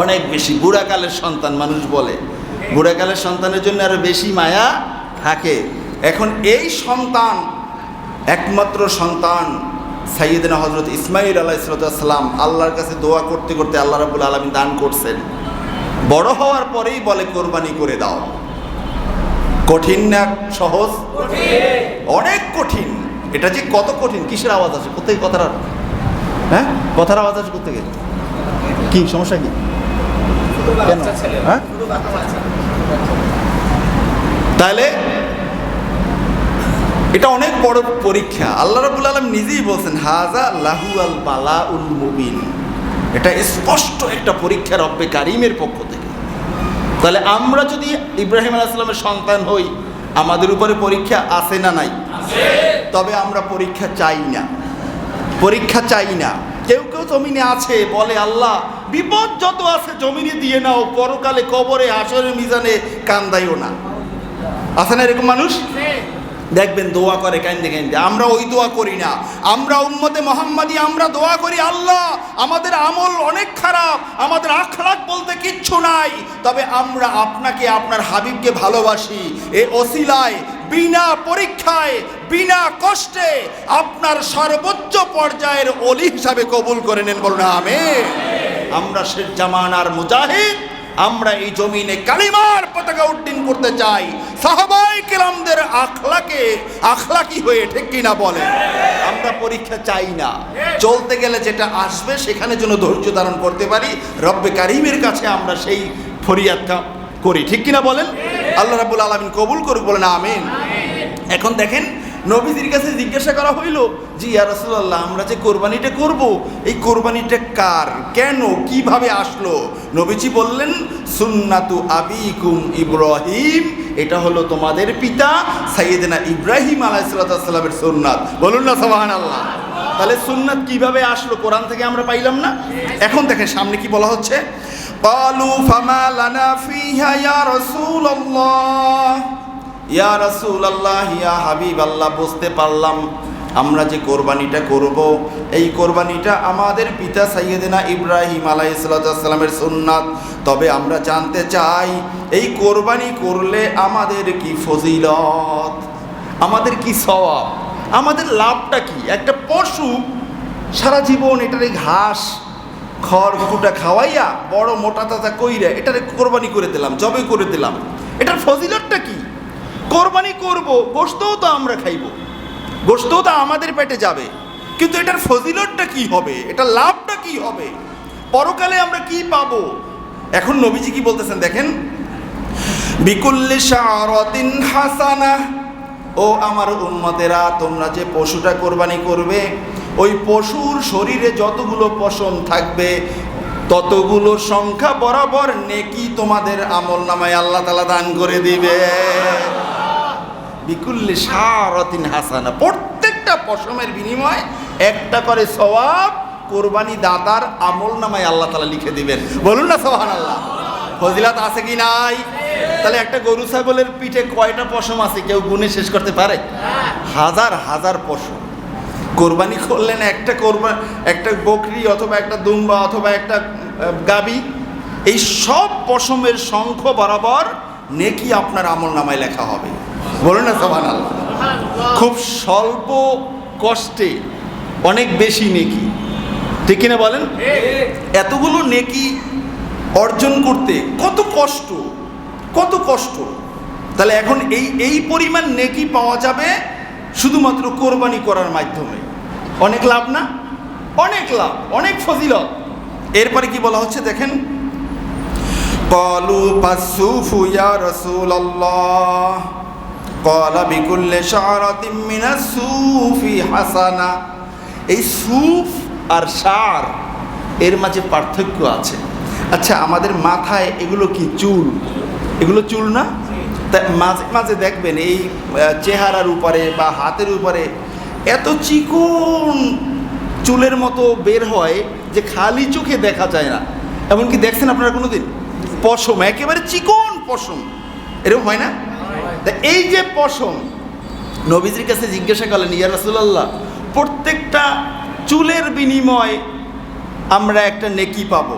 অনেক বেশি। বুড়াকালের সন্তান মানুষ বলে, বুড়াকালের সন্তানের জন্য আরো বেশি মায়া থাকে। এখন এই সন্তান, একমাত্র সন্তান সাইয়েদনা হযরত ইসমাঈল আলাইহিস সালাম, আল্লাহর কাছে দোয়া করতে করতে আল্লাহ রাব্বুল আলামিন দান করছেন। বড় হওয়ার পরেই বলে কোরবানি করে দাও। কঠিন না সহজ? অনেক কঠিন। এটা যে কত কঠিন, কিসের আওয়াজ আছে কোথায়? কথার, হ্যাঁ কথার আওয়াজ আছে কোথেকে? কি সমস্যা কি? কেন? হ্যাঁ তাহলে এটা অনেক বড় পরীক্ষা। আল্লাহ রাব্বুল আলামিন নিজেই বলছেন, হাযা লাহুয়াল বালাউল মুবিন, এটা স্পষ্ট একটা পরীক্ষা রব্বে কারিমের পক্ষ থেকে। তাহলে আমরা যদি ইব্রাহিম আলাইহিস সালামের সন্তান হই, আমাদের উপরে পরীক্ষা আছে না নাই? তবে আমরা পরীক্ষা চাই না, পরীক্ষা চাই না। কেউ কেউ জমিনে আছে, বলে আল্লাহ বিপদ যত আছে জমিনে দিয়ে নাও, পরকালে কবরে হাসরের মিজানে কান্দাইও না। আছে না এরকম মানুষ? দেখবেন দোয়া করে কান্দে কান্দে। আমরা ওই দোয়া করি না। আমরা উম্মতে মুহাম্মাদি, আমরা দোয়া করি, আল্লাহ আমাদের আমল অনেক খারাপ, আমাদের আখলাক বলতে কিচ্ছু নাই, তবে আমরা আপনাকে, আপনার হাবিবকে ভালোবাসি। এই ওসিলায় বিনা পরীক্ষায়, বিনা কষ্টে আপনার সর্বোচ্চ পর্যায়ের ওলি হিসাবে কবুল করে নেন। বলুন আমিন। আমরা শেষ জামানার মুজাহিদ, আমরা এই জমিনে কালিমার পতাকা উড্ডীন করতে চাই, সাহাবায়ে কেরামদের আখলাকি হয়ে, ঠিক কিনা বলে? আমরা পরীক্ষা চাই না। চলতে গেলে যেটা আসবে সেখানে যেন ধৈর্য ধারণ করতে পারি, রব্বে কারিমের কাছে আমরা সেই ফরিয়াদটা করি, ঠিক কিনা বলেন? আল্লাহ রাব্বুল আলামিন কবুল করুক। বলেন আমিন। এখন দেখেন, নবীজির কাছে জিজ্ঞাসা করা হইল, জি ইয়া রাসূলুল্লাহ, আমরা যে কোরবানিটা করব, এই কোরবানিটা কার, কেন, কিভাবে আসলো? নবীজি বললেন, সুন্নাতু আবিকুম ইব্রাহিম, এটা হলো তোমাদের পিতা সাইয়েদনা ইব্রাহিম আলাইহিস সালামের সুন্নাত। বলুন না সুবহানাল্লাহ। তাহলে সুন্নাত কিভাবে আসলো? কোরআন থেকে আমরা পাইলাম না? এখন দেখেন সামনে কি বলা হচ্ছে, ক্বালু ফামা লানা ফিহা ইয়া রাসূলুল্লাহ, ইয়া রাসূলুল্লাহ, ইয়া হাবিবাল্লাহ, বুঝতে পারলাম আমরা যে কোরবানিটা করব, এই কোরবানিটা আমাদের পিতা সাইয়েদনা ইব্রাহিম আলাইহিস সালামের সুন্নাত। তবে আমরা জানতে চাই, এই কোরবানি করলে আমাদের কি ফজিলত, আমাদের কি সওয়াব, আমাদের লাভটা কি? একটা পশু সারা জীবন এটারে ঘাস খড় কুটা খাওয়াইয়া বড় মোটা তাজা কইরা এটারে কোরবানি করে দিলাম, জবে করে দিলাম, এটার ফজিলতটা কি? কোরবানি করব, গোশতও তো আমরা খাইব, গোশতও তো আমাদের পেটে যাবে, কিন্তু এটার ফজিলতটা কি হবে, এটার লাভটা কি হবে, পরকালে আমরা কি পাবো? এখন নবীজি কি বলতেছেন দেখেন, বিকুল্লি শারাতিন হাসানাহ ও আমার উম্মতেরা, তোমরা যে পশুটা কোরবানি করবে, ওই পশুর শরীরে যতগুলো পশম থাকবে ততগুলো সংখ্যা বরাবর নেকি তোমাদের আমল নামায় আল্লাহ তাআলা দান করে দিবে। বিকুল্লি শারাতিন হাসানা, প্রত্যেকটা পশমের বিনিময়ে একটা করে সওয়াব কোরবানি দাতার আমল নামায় আল্লাহ তাআলা লিখে দিবেন। বলুন না সুবহানাল্লাহ। ফজিলত আছে কি নাই? তাহলে একটা গরু ছাগলের পিঠে কয়টা পশম আছে কেউ গুণে শেষ করতে পারে? হাজার হাজার পশম। কোরবানি করলেন একটা বকরি অথবা একটা দুম্বা অথবা একটা গাবি, এই সব পশমের সংখ্যা বরাবর নেকি আপনার আমল নামায় লেখা হবে। বলুন না সুবহানাল্লাহ। খুব স্বল্প কষ্টে অনেক বেশি নেকি, ঠিক কিনা বলেন? এতগুলো নেকি অর্জন করতে কত কষ্ট, কত কষ্ট। তাহলে এখন এই পরিমাণ নেকি পাওয়া যাবে শুধুমাত্র কোরবানি করার মাধ্যমে। অনেক লাভ না? অনেক লাভ, অনেক ফজিলত। এরপরে কি বলা হচ্ছে দেখেন, ক্বালু ফাসসুফু ইয়া রাসূলুল্লাহ ক্বালা বিকুল্লি শারাতিন মিনাস সুফি হাসানা। এই সুফ আর শার এর মাঝে পার্থক্য আছে। আচ্ছা, আমাদের মাথায় এগুলো কি চুল? এগুলো চুল না? তা মাঝে মাঝে দেখবেন এই চেহারার উপরে বা হাতের উপরে এত চিকন চুলের মতো বের হয় যে খালি চোখে দেখা যায় না। এমনকি দেখছেন আপনারা কোনোদিন? পশম, একেবারে চিকন পশম, এরকম হয় না? তা এই যে পশম, নবীজির কাছে জিজ্ঞাসা করলেন, ইয়া রাসূলুল্লাহ, প্রত্যেকটা চুলের বিনিময়ে আমরা একটা নেকি পাবো,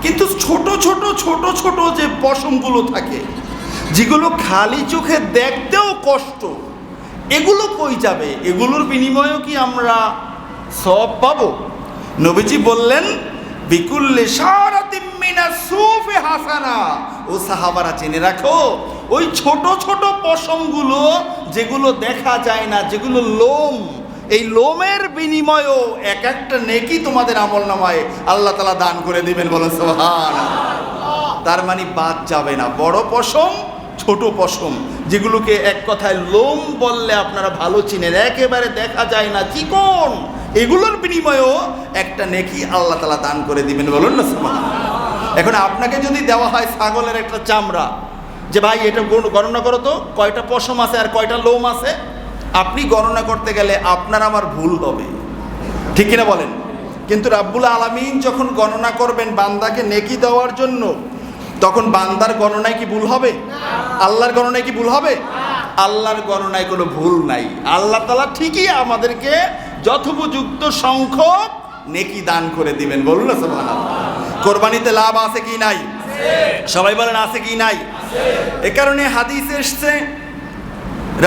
কিন্তু ছোট ছোট ছোট ছোট যে পশমগুলো থাকে, যেগুলো খালি চোখে দেখতেও কষ্ট, এগুলো কই যাবে? এগুলোর বিনিময়েও কি আমরা সওয়াব পাবো? নবীজি বললেন, বিকুল্লি শারাতিন মিনাস সুফি হাসানা। ও সাহাবারা, জেনে রাখো, ওই ছোট ছোট পশমগুলো যেগুলো দেখা যায় না, যেগুলো লোম, এই লোমের বিনিময়েও এক একটা নেকি তোমাদের আমল নামায় আল্লাহ তাআলা দান করে দিবেন। বলেন সুবহানাল্লাহ। তার মানে বাদ যাবে না। বড় পশম, ছোট পশম, যেগুলোকে এক কথায় লোম বললে আপনারা ভালো চিনেন, একেবারে দেখা যায় না, চিকন, এগুলোর বিনিময়েও একটা নেকি আল্লাহ তাআলা দান করে দিবেন। বলুন না সুবহানাল্লাহ। এখন আপনাকে যদি দেওয়া হয় ছাগলের একটা চামড়া, যে ভাই এটা গণনা করো তো, কয়টা পশম আছে আর কয়টা লোম আছে, আপনি গণনা করতে গেলে আপনার আমার ভুল হবে, ঠিক কিনা বলেন? কিন্তু রাব্বুল আলামিন যখন গণনা করবেন বান্দাকে নেকি দেওয়ার জন্য, তখন বান্দার গণনায় কি ভুল হবে? আল্লাহর গণনায় কি ভুল হবে? আল্লাহর গণনায় কোনো ভুল নাই। আল্লাহ তাআলা ঠিকই আমাদেরকে যথোপযুক্ত সংখ্যক নেকি দান করে দিবেন। বলুন না সুবহানাল্লাহ। কোরবানিতে লাভ আছে কি নাই? সবাই বলেন আছে কি নাই? এ কারণে হাদিসে এসেছে,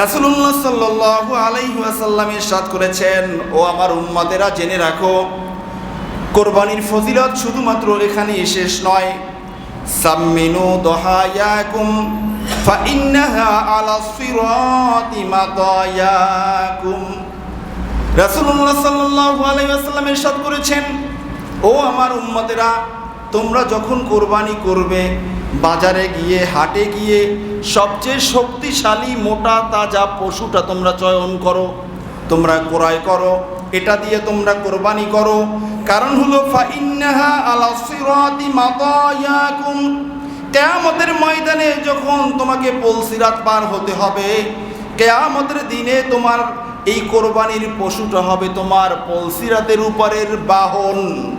রাসূলুল্লাহ সাল্লাল্লাহু আলাইহি ওয়াসাল্লাম ইরশাদ করেছেন, ও আমার উম্মতেরা, জেনে রাখো, কোরবানির ফজিলত শুধুমাত্র এখানেই শেষ নয়। সাম্মিনু দহায়াকুম ফাইন্নাহা আলা সিরাতি মাতায়াকুম। রাসূলুল্লাহ সাল্লাল্লাহু আলাইহি ওয়াসাল্লাম ইরশাদ করেছেন, ও আমার উম্মতেরা, তোমরা যখন কোরবানি করবে, বাজারে গিয়ে, হাটে গিয়ে সবচেয়ে শক্তিশালী মোটা তাজা পশুটা তোমরা চয়ন করো, তোমরা ক্রয় করো, এটা দিয়ে তোমরা কোরবানি করো। কারণ হলো ফাইন্নাহা আলা সিরাতি মাতায়াকুম, কিয়ামতের ময়দানে যখন তোমাকে পুলসিরাত পার হতে হবে, কিয়ামতের দিনে তোমার এই কোরবানির পশুটা হবে তোমার পুলসিরাতের উপরের বাহন।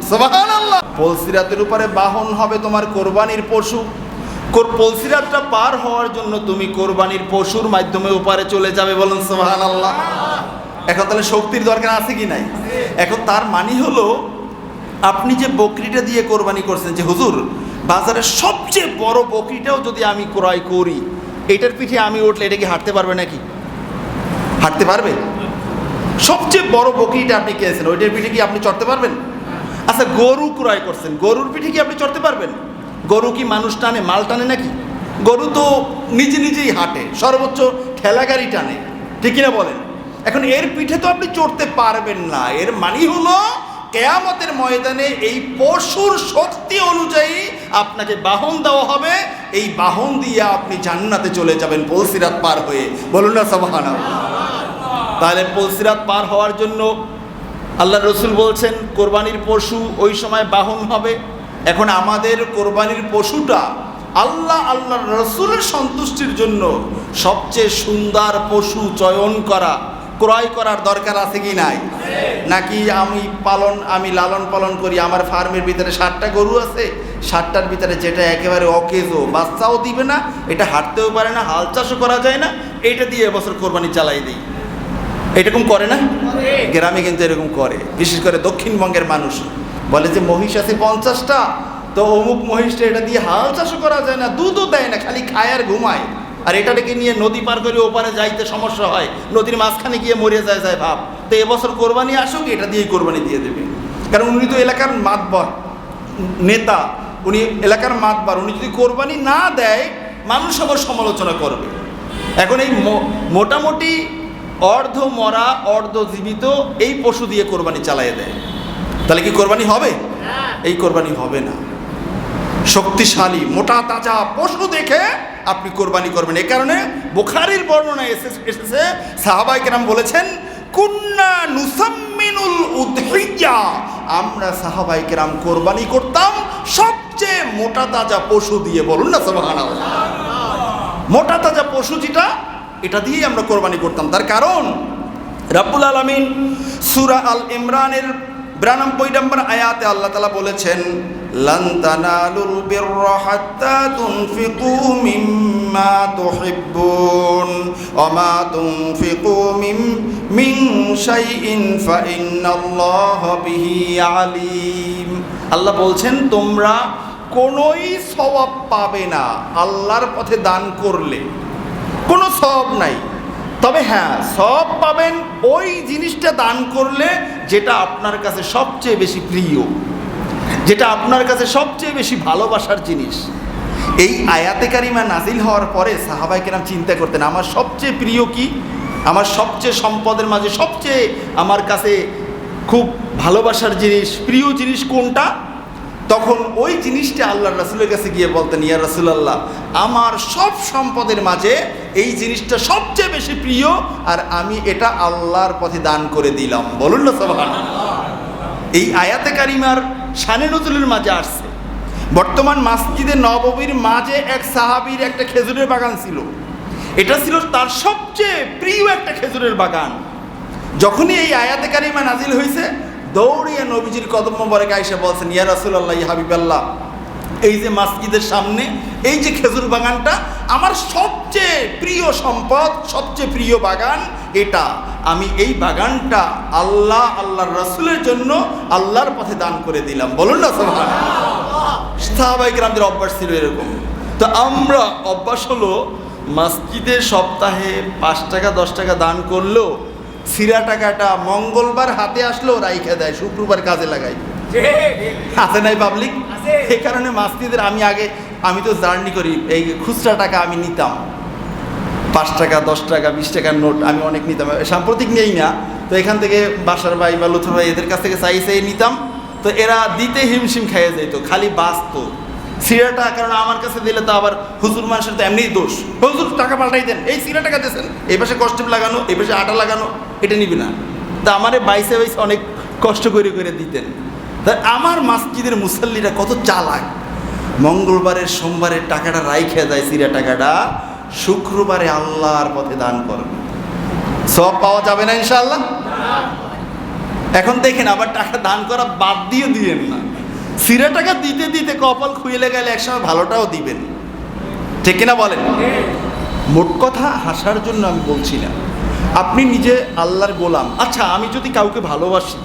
সুবহানাল্লাহ। পুলসিরাতের উপরে বাহন হবে তোমার কোরবানির পশু। পুলসিরাতটা পার হওয়ার জন্য তুমি কোরবানির পশুর মাধ্যমে উপরে চলে যাবে। বলুন সুবহানাল্লাহ। এখন তাহলে শক্তির দরকার আছে কি নাই? এখন তার মানে হলো, আপনি যে বকরিটা দিয়ে কোরবানি করছেন, যে হুজুর বাজারের সবচেয়ে বড় বকরিটাও যদি আমি ক্রয় করি, এটার পিঠে আমি উঠলে এটা কি হাঁটতে পারবে নাকি? হাঁটতে পারবে? সবচেয়ে বড় বকরিটা আপনি কিনেছেন, ওইটার পিঠে কি আপনি চড়তে পারবেন? আচ্ছা, গরু ক্রয় করছেন, গরুর পিঠে কি আপনি চড়তে পারবেন? গরু কি মানুষ টানে, মাল টানে নাকি? গরু তো নিজে নিজেই হাঁটে, সর্বোচ্চ ঠেলা গাড়ি টানে, ঠিক কিনা বলেন? এখন এর পিঠে তো আপনি চড়তে পারবেন না। এর মানে হলো কিয়ামতের ময়দানে এই পশুর শক্তি অনুযায়ী আপনাকে বাহন দেওয়া হবে, এই বাহন দিয়ে আপনি জান্নাতে চলে যাবেন পুলসিরাত পার হয়ে। বলুন না সুবহানাল্লাহ। তাহলে পুলসিরাত পার হওয়ার জন্য আল্লাহ রসুল বলছেন কোরবানির পশু ওই সময় বাহন হবে। এখন আমাদের কোরবানির পশুটা আল্লাহর রসুলের সন্তুষ্টির জন্য সবচেয়ে সুন্দর পশু চয়ন করা, ক্রয় করার দরকার আছে কি নাই? নাকি আমি লালন পালন করি, আমার ফার্মের ভিতরে 60টা গরু আছে, 60টার ভিতরে যেটা একেবারে অকেজো, বাচ্চাও দিবে না, এটা হাঁটতেও পারে না, হাল চাষও করা যায় না, এইটা দিয়ে এবছর কোরবানি চালাই দিই, এরকম করে না? গ্রামে কিন্তু এরকম করে, বিশেষ করে দক্ষিণবঙ্গের মানুষ বলে যে মহিষ আছে 50টা, তো অমুক মহিষটা এটা দিয়ে হাল চাষও করা যায় না, দুধও দেয় না, খালি খায় আর ঘুমায়, আর এটাকে নিয়ে নদী পার করে ওপারে যাইতে সমস্যা হয়, নদীর মাঝখানে গিয়ে মরে যায় ভাব। তো এবছর কোরবানি আসুক, এটা দিয়েই কোরবানি দিয়ে দেবে, কারণ উনি তো এলাকার মাতবর নেতা, উনি এলাকার মাতবর, উনি যদি কোরবানি না দেয় মানুষ আবার সমালোচনা করবে। এখন এই মোটামুটি অর্ধ মরা অর্ধ জীবিত এই পশু দিয়ে কোরবানি চালিয়ে দেয়, তাহলে কি কোরবানি হবে? এই কোরবানি হবে না। শক্তিশালী মোটা তাজা পশু দেখে আপনি কোরবানি করবেন। এই কারণে বুখারীর বর্ণনায় এসেছে সাহাবায়ে কেরাম বলেছেন কুন্না নুসাম্মিনুল উদহিয়া, আমরা সাহাবায়ে কেরাম কোরবানি করতাম সবচেয়ে মোটা তাজা পশু দিয়ে। বলুন না সুবহানাল্লাহ। মোটা তাজা পশু যেটা, এটা দিয়েই আমরা কোরবানি করতাম। তার কারণ রাব্বুল আলামিন সূরা আল ইমরানের 92 নম্বর আয়াতে আল্লাহ তাআলা বলেছেন লান তানালুল বিররা হাত্তা তুনফিকু মিম্মা তুহিব্বুন ওয়া মা তুনফিকু মিন শাইইন ফা ইন্নাল্লাহা বিহি আলিম। আল্লাহ বলছেন তোমরা কোনোই সওয়াব পাবে না আল্লাহর পথে দান করলে, কোনো সওয়াব নাই। তবে হ্যাঁ, সওয়াব পাবেন ওই জিনিসটা দান করলে যেটা আপনার কাছে সবচেয়ে বেশি প্রিয়, যেটা আপনার কাছে সবচেয়ে বেশি ভালোবাসার জিনিস। এই আয়াতে কারিমা নাজিল হওয়ার পরে সাহাবায়ে কেরাম চিন্তা করতেন আমার সবচেয়ে প্রিয় কি, আমার সবচেয়ে সম্পদের মাঝে সবচেয়ে আমার কাছে খুব ভালোবাসার জিনিস, প্রিয় জিনিস কোনটা? তখন ওই জিনিসটা আল্লাহর রাসূলের কাছে গিয়ে বলতেন ইয়া রাসূলুল্লাহ, আমার সব সম্পদের মাঝে এই জিনিসটা সবচেয়ে বেশি প্রিয়, আর আমি এটা আল্লাহর পথে দান করে দিলাম। বলুন না সুবহানাল্লাহ। এই আয়াতে কারিমার শানে নজুলের মাঝে আসছে বর্তমান মসজিদে নববীর মাঝে এক সাহাবীর একটা খেজুরের বাগান ছিল, এটা ছিল তার সবচেয়ে প্রিয় একটা খেজুরের বাগান। যখনই এই আয়াতে কারিমা নাজিল হয়েছে দৌড়িয়ে নবীজির কদম মোবারকে আয়েশা বলছেন ইয়া রাসূলুল্লাহ, ইয়া হাবিবাল্লাহ, এই যে মসজিদের সামনে এই যে খেজুর বাগানটা আমার সবচেয়ে প্রিয় সম্পদ, সবচেয়ে প্রিয় বাগান এটা, আমি এই বাগানটা আল্লাহর রাসূলের জন্য আল্লাহর পথে দান করে দিলাম। বলুন না সুবহানাল্লাহ। সাহাবায়ে কেরামদের অভ্যাস ছিল এরকম। তো আমরা অভ্যাস হলো মসজিদে সপ্তাহে 5 টাকা 10 টাকা দান করলেও সিরা টাকাটা মঙ্গলবার হাতে আসলেও রাইখা দেয়, শুক্রবার কাজে লাগাই, আছে নাই পাবলিক? এই কারণে মসজিদের আমি তো জার্নি করি, এই খুচরা টাকা আমি নিতাম, 5 টাকা 10 টাকা 20 টাকার নোট আমি অনেক নিতাম, সাম্প্রতিক নেই না। তো এখান থেকে বাসার ভাই বা লুথুর ভাই এদের কাছ থেকে চাই নিতাম, তো এরা দিতে হিমশিম খাইয়ে যেত, খালি বাঁচতো সিরাটা। কারণ আমার কাছে দিলে তো আবার হুজুর মানুষের তো এমনিই দোষ, হুজুর টাকা পাল্টাই দেন, এই সিরা টাকা দিয়েছেন, এই পাশে কস্টিপ লাগানো, এই পাশে আটা লাগানো, এটা নিবি না। তা আমারে বাইসে অনেক কষ্ট করে দিতেন। তা আমার মসজিদের মুসল্লিরা কত চালাক, মঙ্গলবারের সোমবারের টাকাটা রাইখে যায়, সিরা টাকাটা শুক্রবারে আল্লাহর পথে দান করবে, সব পাওয়া যাবে না ইনশাআল্লাহ। এখন দেখেন আবার টাকা দান করা বাদ দিয়েন না, সিরা টাকা দিতে দিতে কপাল খুইলে গেলে একসময় ভালোটাও দিবেন, ঠিক কিনা বলেন? মোট কথা হাসার জন্য আমি বলছি না, আপনি নিজে আল্লাহর গোলাম। আচ্ছা, আমি যদি কাউকে ভালোবাসি,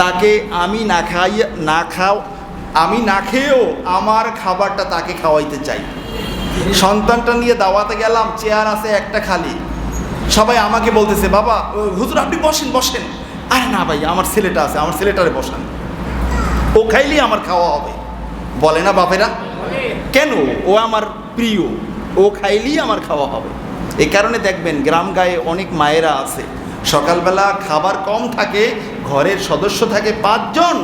তাকে আমি না খেয়েও আমার খাবারটা তাকে খাওয়াইতে চাই। সন্তানটা নিয়ে দাওয়াতে গেলাম, চেয়ার আছে একটা খালি, সবাই আমাকে বলতেছে বাবা হুজুর আপনি বসেন। আরে না ভাই, আমার ছেলেটা আছে, আমার ছেলেটারে বসান, ও খাইলেই আমার খাওয়া হবে। বলে না বাপেরা? কেন? ও আমার প্রিয়, ও খাইলেই আমার খাওয়া হবে। এই কারণে দেখবেন গ্রাম গায়ে অনেক মায়েরা আছে, সকালবেলা খাবার কম থাকে, ঘরের সদস্য থাকে 5 জন,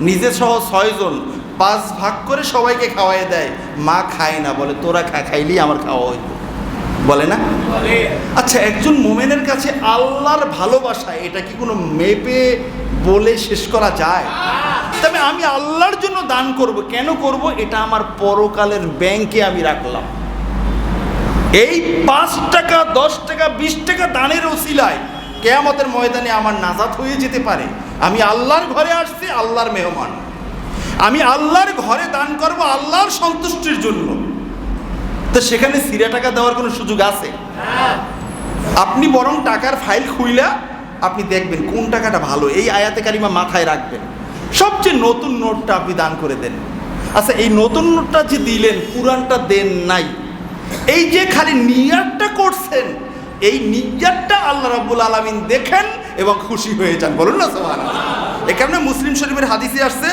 নিজে সহ 6 জন, 5 ভাগ করে সবাইকে খাওয়াই দেয়। মা খায় না, বলে তোরা খাইলেই আমার খাওয়া হইব, বলে না? আচ্ছা, একজন মোমেনের কাছে আল্লাহর ভালোবাসা এটা কি কোনো মেপে বলে শেষ করা যায়? তবে আমি আল্লাহর জন্য দান করব। কেন করব? এটা আমার পরকালের ব্যাংকে আমি রাখলাম। এই 5 টাকা, 10 টাকা, 20 টাকা দানের ওসিলায় কিয়ামতের ময়দানে আমার নাজাত হয়ে যেতে পারে। আমি আল্লাহর ঘরে আসছি, আল্লাহর মেহমান। আমি আল্লাহর ঘরে দান করব আল্লাহর সন্তুষ্টির জন্য। তো সেখানে সিরা টাকা দেওয়ার কোনো সুযোগ আছে? আপনি বরং টাকার ফাইল খুইলা আপনি দেখবেন কোন টাকাটা ভালো, এই আয়াতে কারিমা মাথায় রাখবেন। সবচেয়ে নতুন নোটটা আপনি দান করে দেন। আচ্ছা, এই নতুন নোটটা যে দিলেন, পুরানটা দেন নাই, এই যে খালি নিয়াতটা করছেন, এই নিয়াতটা আল্লাহ রাব্বুল আলামিন দেখেন এবং খুশি হয়ে যান। বলুন না সুবহানাল্লাহ। এই কারণে মুসলিম শরীফের হাদিসে আসছে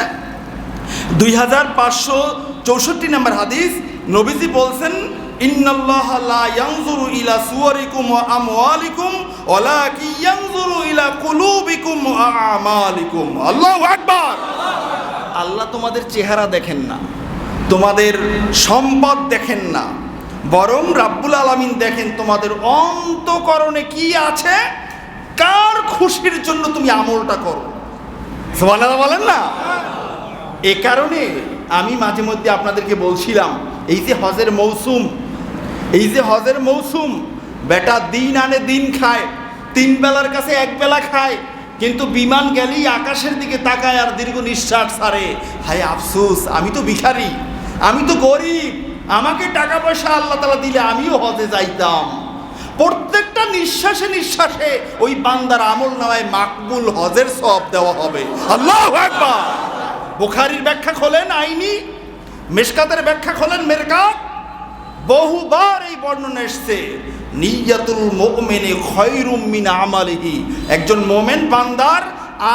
2564 নম্বর হাদিস, নবীজি বলছেন, ইন্নাল্লাহা লা ইয়ানজুরু ইলা সুওয়ারিকুম ওয়া আমওয়ালিকুম ওয়ালাকিন ইয়ানজুরু ইলা কুলুবিকুম ওয়া আমালিকুম। আল্লাহু আকবার। আল্লাহ তোমাদের চেহারা দেখেন না, তোমাদের সম্পদ দেখেন না, বরং রাব্বুল আলামিন দেখেন তোমাদের অন্তঃকরণে কি আছে, কার খুশির জন্য তুমি আমলটা করো। সুবহানাল্লাহ বলেন না? এ কারণে আমি মাঝে মধ্যে আপনাদেরকে বলছিলাম, এই যে হজের মৌসুম, বেটা দিন আনে দিন খায়, 3 বেলার কাছে 1 বেলা খায়, কিন্তু বিমান গেলেই আকাশের দিকে তাকায় আর দীর্ঘ নিঃশ্বাস ছাড়ে। হায় আফসোস, আমি তো ভিখারি, আমি তো গরিব, আমাকে টাকা পয়সা আল্লাহ তাআলা দিলে আমিও হজে যাইতাম। প্রত্যেকটা নিঃশ্বাসে নিঃশ্বাসে ওই বান্দার আমল নামায় মাকবুল হজের সওয়াব দেওয়া হবে। আল্লাহু আকবার। বুখারীর ব্যাখ্যা খোলেন আইনি, মিশকাতের ব্যাখ্যা খোলেন মেরকাত, বহুবার এই বর্ণনা এসেছে, নিয়াতুল মুমিনি খায়রুম মিন আমালিহি। একজন মোমেন বান্দার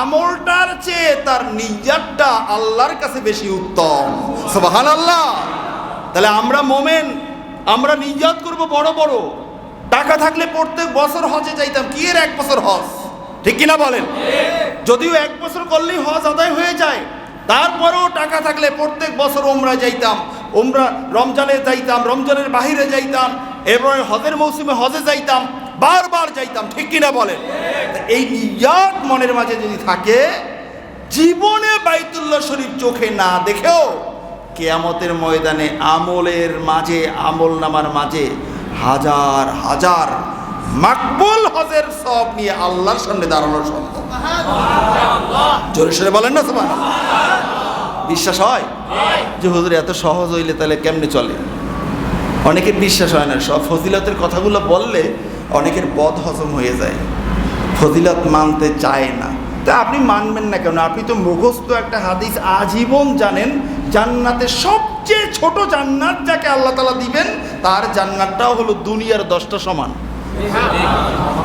আমলটার চেয়ে তার নিয়াতটা আল্লাহর কাছে বেশি উত্তম। সুবহানাল্লাহ। তাহলে আমরা মোমেন, আমরা নিয়াত করব বড় বড়। টাকা থাকলে প্রত্যেক বছর হজে যাইতাম, কি এর 1 বছর হজ, ঠিক কিনা বলেন? যদিও 1 বছর করলেই হজ আদায় হয়ে যায়, তারপরেও টাকা থাকলে প্রত্যেক বছর ওমরা যাইতাম, ওমরা রমজানে যাইতাম, রমজানের বাহিরে যাইতাম, এরপরে হজের মৌসুমে হজে যাইতাম, বারবার যাইতাম, ঠিক কিনা বলেন? এই নিয়াত মনের মাঝে যদি থাকে, জীবনে বাইতুল্লাহ শরীফ চোখে না দেখেও কিয়ামতের ময়দানে আমলের মাঝে, আমল নামার মাঝে হাজার হাজার মাকবুল হজের সওয়াব নিয়ে আল্লাহর সামনে দাঁড়ানো সম্ভব। জোরে সোরে বলেন না সুবহানাল্লাহ। বিশ্বাস হয় যে হুজুর এত সহজ হইলে তাহলে কেমনে চলে? অনেকের বিশ্বাস হয় না। সব ফজিলতের কথাগুলো বললে অনেকের বদ হজম হয়ে যায়, ফজিলত মানতে চায় না। তা আপনি মানবেন না কেন? আপনি তো মুখস্থ একটা হাদিস আজীবন জানেন, জান্নাতের সবচেয়ে ছোট জান্নাত যাকে আল্লাহ তাআলা দিবেন, তার জান্নাতটাও হলো দুনিয়ার 10টা সমান।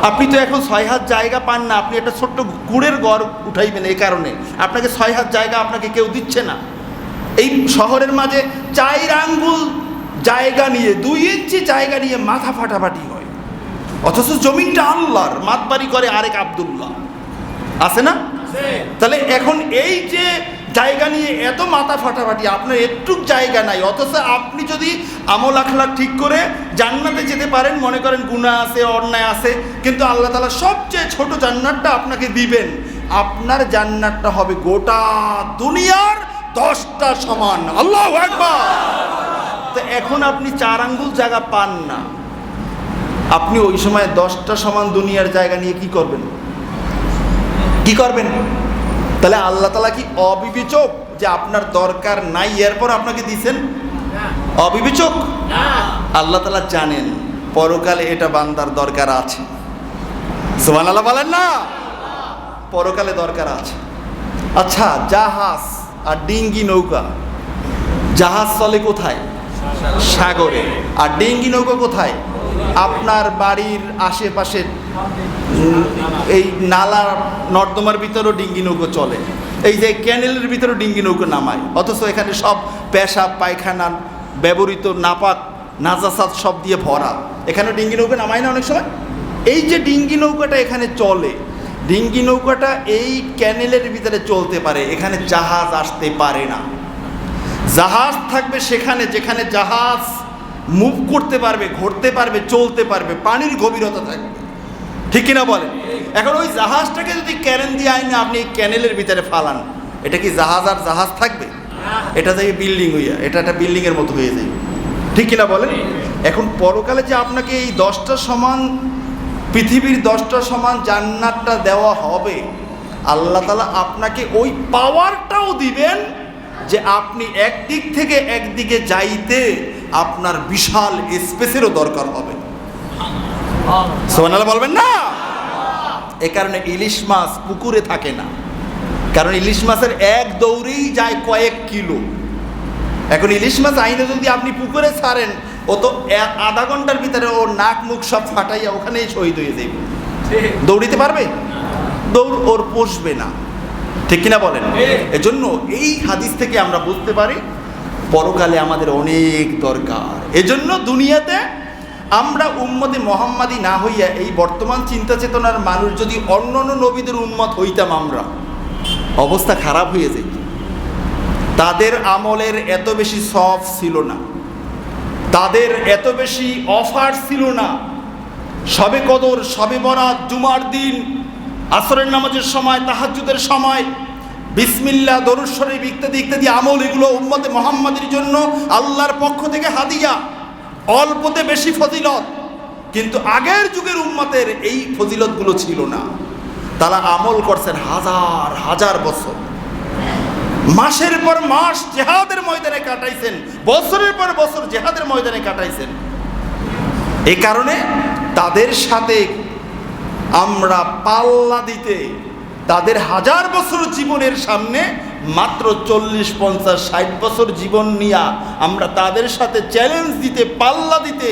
আপনি তো এখন 6 হাত জায়গা পান না, আপনি একটা ছোট্ট গুড়ের ঘর উঠাইবেন, এই কারণে আপনাকে 6 হাত জায়গা আপনাকে কেউ দিচ্ছে না। এই শহরের মাঝে 4 আঙ্গুল জায়গা নিয়ে, 2 ইঞ্চি জায়গা নিয়ে মাথা ফাটাফাটি হয়, অথচ জমিনটা আল্লাহর, মাতবাড়ি করে আরেক আব্দুল্লাহ, আছে না? তাহলে এখন এই যে জায়গা নিয়ে এত মাথা ফাটাফাটি, আপনার একটুক জায়গা নাই, অথচ আপনি যদি আমল আখলাক ঠিক করে জান্নাতে যেতে পারেন, মনে করেন গুনাহ আছে, অন্যায় আছে, কিন্তু আল্লাহ তাআলা সবচেয়ে ছোট জান্নাতটা আপনাকে দিবেন, আপনার জান্নাতটা হবে গোটা দুনিয়ার 10টা সমান। আল্লাহু আকবার। তো এখন আপনি 4 আঙ্গুল জায়গা পান না, আপনি ওই সময় 10টা সমান দুনিয়ার জায়গা নিয়ে কি করবেন? তাহলে আল্লাহ তাআলা কি অবিবেচক যে আপনার দরকার নাই এরপর আপনাকে দিয়েছেন? অবিবেচক? আল্লাহ তাআলা জানেন পরকালে এটা বান্দার দরকার আছে। সুবহানাল্লাহ বলেন না? পরকালে দরকার আছে। আচ্ছা, জাহাজ আর ডিঙ্গি নৌকা, জাহাজ চলে কোথায়? সাগরে। আর ডিঙ্গি নৌকা কোথায়? আপনার বাড়ির আশেপাশে এই নালা নর্দমার ভিতরেও ডিঙ্গি নৌকো চলে, এই যে ক্যানেলের ভিতরেও ডিঙ্গি নৌকো নামায়, অথচ এখানে সব পেশাব পায়খানা ব্যবহৃত নাপাক নাজাসাত সব দিয়ে ভরা, এখানে ডিঙ্গি নৌকো নামায় না অনেক সময়? এই যে ডিঙ্গি নৌকাটা এখানে চলে, ডিঙ্গি নৌকাটা এই ক্যানেলের ভিতরে চলতে পারে, এখানে জাহাজ আসতে পারে না। জাহাজ থাকবে সেখানে যেখানে জাহাজ মুভ করতে পারবে, ঘুরতে পারবে, চলতে পারবে, পানির গভীরতা থাকবে, ঠিক কিনা বলেন? এখন ওই জাহাজটাকে যদি ক্যারেন দিয়ে আইনে আপনি এই ক্যানেলের ভিতরে ফালান, এটা কি জাহাজ আর জাহাজ থাকবে? এটা যাই বিল্ডিং হইয়া, এটা একটা বিল্ডিংয়ের মতো হয়ে যাবে, ঠিক কিনা বলেন? এখন পরকালে যে আপনাকে এই 10টা সমান পৃথিবীর 10টা সমান জান্নাতটা দেওয়া হবে, আল্লাহ তাআলা আপনাকে ওই পাওয়ারটাও দিবেন যে আপনি একদিক থেকে একদিকে যাইতে আপনার বিশাল স্পেসেরও দরকার হবে। সুবহানাল্লাহ বলবেন না? এ কারণে ইলিশ মাছ পুকুরে থাকে না, কারণ ইলিশ মাছের এক দৌড়েই যায় কয়েক কিলো। এখন ইলিশ মাছ আইনে যদি আপনি পুকুরে ছাড়েন, ও তো আধা ঘন্টার ভিতরে ওর নাক মুখ সব ফাটাইয়া ওখানেই শহীদ হয়ে যাবে। দৌড়িতে পারবে? দৌড় ওর পোষবে না, ঠিক কিনা বলেন? এজন্য এই হাদিস থেকে আমরা বুঝতে পারি পরকালে আমাদের অনেক দরকার। এজন্য দুনিয়াতে আমরা উম্মতে মুহাম্মাদি না হইয়া এই বর্তমান চিন্তা চেতনার মানুষ যদি অন্য অন্য নবীদের উম্মত হইতাম, আমরা অবস্থা খারাপ হয়ে যেত। তাদের আমলের এত বেশি সওয়াব ছিল না, তাদের এত বেশি অফার ছিল না। শবে কদর, শবে বরাত, জুমার দিন, আসরের নামাজের সময়, তাহাজ্জুদের সময়, বিসমিল্লাহ, দরুদ শরীফ ইত্যাদি ইত্যাদি আমল, এগুলো উম্মতে মুহাম্মাদের জন্য আল্লাহর পক্ষ থেকে হাদিয়া, অল্পতে বেশি ফজিলত। কিন্তু আগের যুগের উম্মতের এই ফজিলতগুলো ছিল না। তারা আমল করছেন হাজার হাজার বছর, মাসের পর মাস জিহাদের ময়দানে কাটাইছেন, বছরের পর বছর জিহাদের ময়দানে কাটাইছেন। এই কারণে তাদের সাথে আমরা পাল্লা দিতে, তাদের হাজার বছর জীবনের সামনে মাত্র 40, 50, 60 বছর জীবন নিয়ে আমরা তাদের সাথে চ্যালেঞ্জ দিতে, পাল্লা দিতে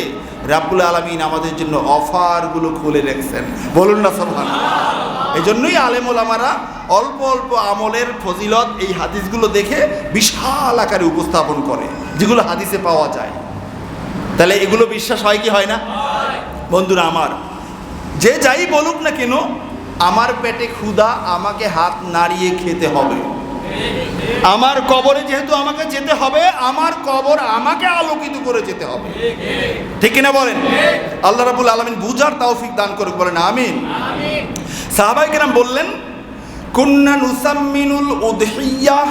রাব্বুল আলামিন আমাদের জন্য অফারগুলো খুলে রেখেছেন। বলুন না সুবহানাল্লাহ। এই জন্যই আলেম ওলামারা অল্প অল্প আমলের ফজিলত এই হাদিসগুলো দেখে বিশাল আকারে উপস্থাপন করে, যেগুলো হাদিসে পাওয়া যায়। তাহলে এগুলো বিশ্বাস হয় কি হয় না? বন্ধুরা আমার, যে যাই বলুক না কেন, আমার পেটে ক্ষুধা, আমাকে হাত নাড়িয়ে খেতে হবে। আমার কবরে যেহেতু আমাকে যেতে হবে, আমার কবর আমাকে আলোকিত করে যেতে হবে, ঠিক কিনা বলেন? আল্লাহ রাব্বুল আলামিন বুঝার তৌফিক দান করুক, বলেন আমিন। সাহাবায়ে কেরাম বললেন, কুন্না নুসাম্মিনুল উদহিয়াহ,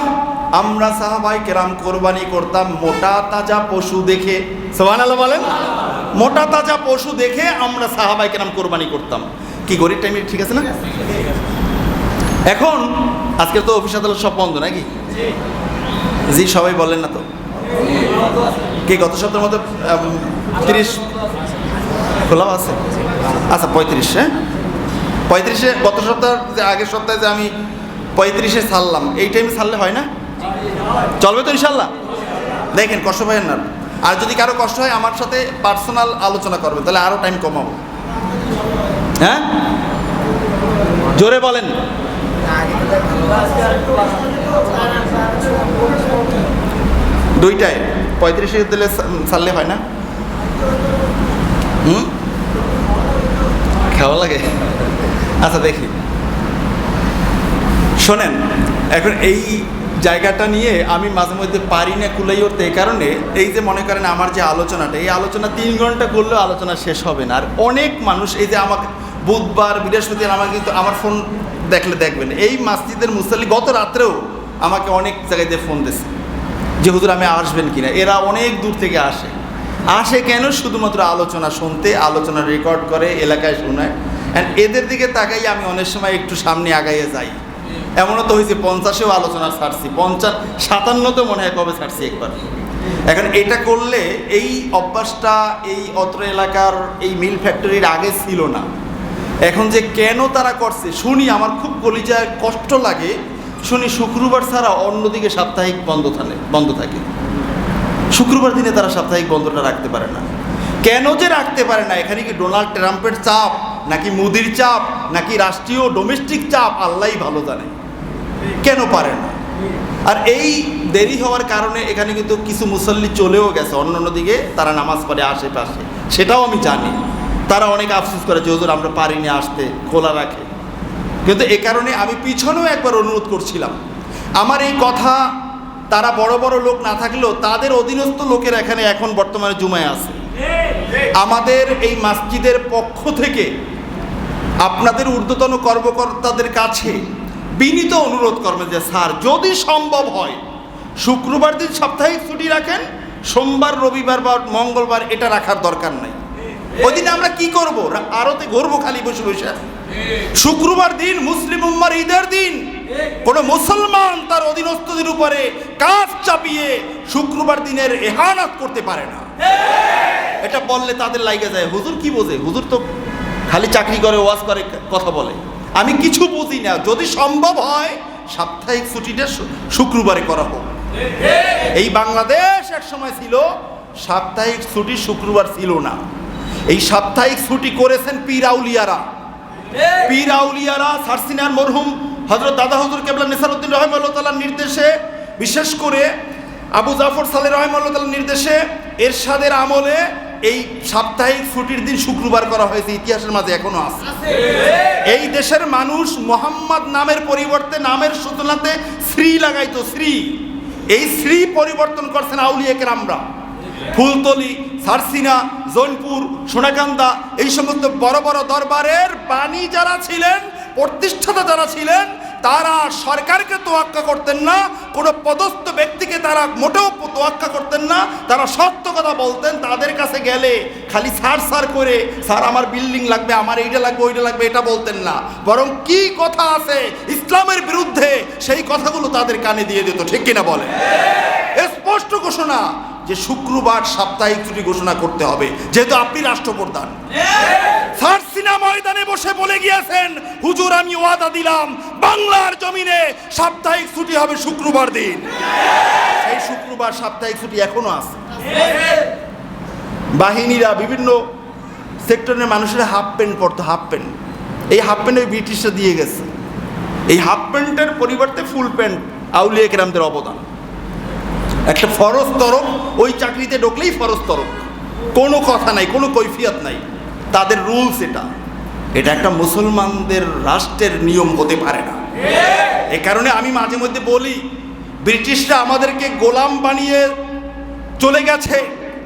আমরা সাহাবায়ে কেরাম কোরবানি করতাম মোটা তাজা পশু দেখে। সুবহানাল্লাহ বলেন। মোটা তাজা পশু দেখে আমরা সাহাবায়ে কেরাম কোরবানি করতাম। কি গরিব টাইমে ঠিক আছে না? এখন আজকে তো অফিস আদালত সব বন্ধ নাকি? জি সবাই বলেন না তো? কি গত সপ্তাহের মতো 30 খোলা আছে? আচ্ছা 35, হ্যাঁ 35-এ, গত সপ্তাহ যে আগের সপ্তাহে যে আমি 35-এ ছাড়লাম, এই টাইমে ছাড়লে হয় না? চলবে তো ইনশাল্লাহ? দেখেন কষ্ট পাবেন না। আর যদি কারো কষ্ট হয় আমার সাথে পার্সোনাল আলোচনা করবে, তাহলে আরও টাইম কমাবো। হ্যাঁ জোরে বলেন। দুইটায় 35-এ দিলে ছাড়লে হয় না? খাওয়া লাগে? আচ্ছা দেখি, শোনেন, এখন এই জায়গাটা নিয়ে আমি মাঝে মধ্যে পারি না কুলাই উঠতে। এই কারণে এই যে মনে করেন আমার যে আলোচনাটা, এই আলোচনা 3 ঘন্টা করলেও আলোচনা শেষ হবে না। আর অনেক মানুষ এই যে আমাকে বুধবার, বৃহস্পতিবার আমার কিন্তু আমার ফোন দেখলে দেখবেন, এই মসজিদের মুসাল্লি গত রাত্রেও আমাকে অনেক জায়গায় দিয়ে ফোন দিয়েছে যে হুজুর আমি আসবেন কিনা। এরা অনেক দূর থেকে আসে কেন? শুধুমাত্র আলোচনা শুনতে, আলোচনা রেকর্ড করে এলাকায় শোনায়। অ্যান্ড এদের দিকে তাকাই আমি অনেক সময় একটু সামনে আগাইয়ে যাই। এমনও তো হয়েছে 50-এও আলোচনা ছাড়ছি, 50, 57 তো মনে হয় কবে ছাড়ছি একবার। এখন এটা করলে এই অভ্যাসটা এই অত্র এলাকার এই মিল ফ্যাক্টরির আগে ছিল না। এখন যে কেন তারা করছে শুনি, আমার খুব কলিজায় কষ্ট লাগে। শুনি শুক্রবার ছাড়া অন্যদিকে সাপ্তাহিক বন্ধ থাকে। শুক্রবার দিনে তারা সাপ্তাহিক বন্ধটা রাখতে পারে না। কেন যে রাখতে পারে না? এখানে কি ডোনাল্ড ট্রাম্পের চাপ, নাকি মোদির চাপ, নাকি রাষ্ট্রীয় ডোমেস্টিক চাপ, আল্লাহই ভালো জানে কেন পারে না। আর এই দেরি হওয়ার কারণে এখানে কিন্তু কিছু মুসল্লি চলেও গেছে অন্য দিকে, তারা নামাজ পড়ে আশেপাশে, সেটাও আমি জানি। তারা অনেক আফসোস করে যে হুজুর আমরা পারিনি আসতে, খোলা রাখে। কিন্তু এ কারণে আমি পিছনেও একবার অনুরোধ করছিলাম, আমার এই কথা তারা বড় বড় লোক না থাকলেও তাদের অধীনস্থ লোকের এখানে এখন বর্তমানে জুমায় আছে। আমাদের এই মসজিদের পক্ষ থেকে আপনাদের ঊর্ধ্বতন কর্মকর্তাদের কাছে বিনীত অনুরোধ করবেন যে স্যার যদি সম্ভব হয় শুক্রবার দিন সাপ্তাহিক ছুটি রাখেন, সোমবার রবিবার বা মঙ্গলবার এটা রাখার দরকার নাই। ওই দিন আমরা কি করব? আরতে ঘুরবো খালি বসে বসে। শুক্রবার দিন মুসলিম উম্মার ঈদের দিন, কোন মুসলমান তার অধীনস্থদের উপরে কাজ চাপিয়ে শুক্রবার দিনের এহানাত করতে পারে না। এটা বললে তাদের লাইগা যায় হুজুর কি বোঝে, হুজুর তো খালি চাকরি করে, ওয়াজ করে, কথা বলে, আমি কিছু বুঝি না। যদি সম্ভব হয় সাপ্তাহিক ছুটিটা শুক্রবারে করা হোক। এই বাংলাদেশ এক সময় ছিল সাপ্তাহিক ছুটি শুক্রবার ছিল না। এই সাপ্তাহিক ছুটি করেছেন পীর আউলিয়ারা। পীর আউলিয়ারা সারসিনার মরহুম হযরত দাদা হুজুর কেবলা নিসারউদ্দিন রাহিমাহুল্লাহ তাআলার নির্দেশে, বিশেষ করে আবু জাফর সালেহ রাহিমাহুল্লাহ তাআলার নির্দেশে, এরশাদের আমলে এই সাপ্তাহিক ছুটির দিন শুক্রবার করা হয়েছে। ইতিহাসের মাঝে এখনো আছে। এই দেশের মানুষ মোহাম্মদ নামের পরিবর্তে নামের সূচনাতে শ্রী লাগাইতো, শ্রী। এই শ্রী পরিবর্তন করছেন আউলিয়া কেরামরা। ফুলতলি, সারসিনা, জৈনপুর, সোনাকান্দা এই সমস্ত বড় বড় দরবারের বাণী যারা ছিলেন, প্রতিষ্ঠাতা যারা ছিলেন, তারা সরকারকে তোয়াক্কা করতেন না, কোনো পদস্থ ব্যক্তিকে তারা মোটেও তোয়াক্কা করতেন না। তারা সত্য কথা বলতেন। তাদের কাছে গেলে খালি সার করে, স্যার আমার বিল্ডিং লাগবে, আমার এইটা লাগবে, ওইটা লাগবে, এটা বলতেন না। বরং কি কথা আছে ইসলামের বিরুদ্ধে সেই কথাগুলো তাদের কানে দিয়ে দিত। ঠিক কিনা বলে? স্পষ্ট ঘোষণা যে শুক্রবার সাপ্তাহিক ছুটি ঘোষণা করতে হবে, যেহেতু আপনি রাষ্ট্রপ্রধান। সারসিনা ময়দানে বসে বলে গিয়েছেন, হুজুর আমি ওয়াদা দিলাম বাংলার জমিনে সাপ্তাহিক ছুটি হবে শুক্রবার দিন। সেই শুক্রবার সাপ্তাহিক ছুটি এখনো আছে। বাহিনীরা বিভিন্ন সেক্টরের মানুষেরা হাফ প্যান্ট পরতো, হাফ প্যান্ট। এই হাফ প্যান্ট ওই ব্রিটিশরা দিয়ে গেছে। এই হাফ প্যান্টের পরিবর্তে ফুল প্যান্ট আউলিয়া কেরামদের অবদান। একটা ফরজ তরফ, ওই চাকরিতে ঢুকলেই ফরজ তরফ, কোনো কথা নাই, কোনো কৈফিয়ত নাই, তাদের রুলস। এটা একটা মুসলমানদের রাষ্ট্রের নিয়ম হতে পারে না। এ কারণে আমি মাঝে মধ্যে বলি, ব্রিটিশরা আমাদেরকে গোলাম বানিয়ে চলে গেছে,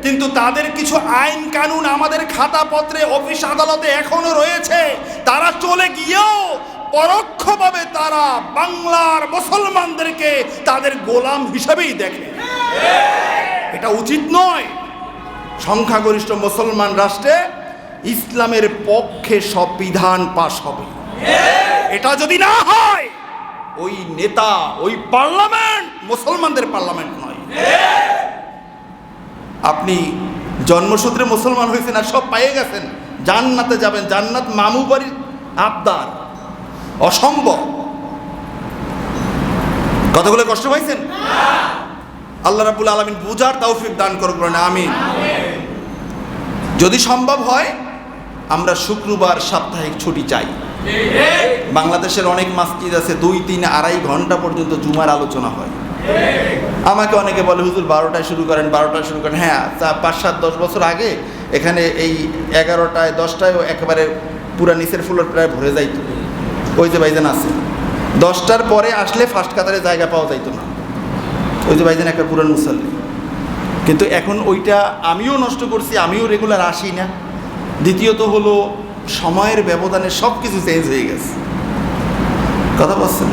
কিন্তু তাদের কিছু আইন কানুন আমাদের খাতাপত্রে, অফিস আদালতে এখনো রয়েছে। তারা চলে গিয়েও পরোক্ষভাবে তারা বাংলার মুসলমানদেরকে তাদের গোলাম হিসেবেই দেখে। এটা উচিত নয়। সংখ্যাগরিষ্ঠ মুসলমান রাষ্ট্রে ইসলামের পক্ষে সব বিধান পাশ হবে। এটা যদি না হয়, ওই নেতা, ওই পার্লামেন্ট মুসলমানদের পার্লামেন্ট নয়। আপনি জন্মসূত্রে মুসলমান হয়েছেন আর সব পেয়ে গেছেন, জান্নাতে যাবেন, জান্নাত মামু বাড়ির আবদার, অসম্ভব। কথাগুলো কষ্ট পাইছেন? আল্লাহ রাব্বুল আলামিন বুঝার তৌফিক দান করুন, আমিন। যদি সম্ভব হয় আমরা শুক্রবার সাপ্তাহিক ছুটি চাই। বাংলাদেশের অনেক মসজিদ আছে 2, 3, 2.5 ঘন্টা পর্যন্ত জুমার আলোচনা হয়। আমাকে অনেকে বলে হুজুর 12টায় শুরু করেন, 12টায় শুরু করেন। হ্যাঁ, 5, 7, 10 বছর আগে এখানে এই 11টায় 10টায় একেবারে পুরা নিচের ফ্লোর প্রায় ভরে যাইতো। ওই যে ভাইজান আছে, 10টার পরে আসলে ফার্স্ট কাতারে জায়গা পাওয়া যাইতো না। ওই যে ভাইজান একটা পুরান মুসল্লি। কিন্তু এখন ওইটা আমিও নষ্ট করছি, আমিও রেগুলার আসি না। দ্বিতীয়ত হলো সময়ের ব্যবধানে সব কিছু চেঞ্জ হয়ে গেছে। কথা বলছেন?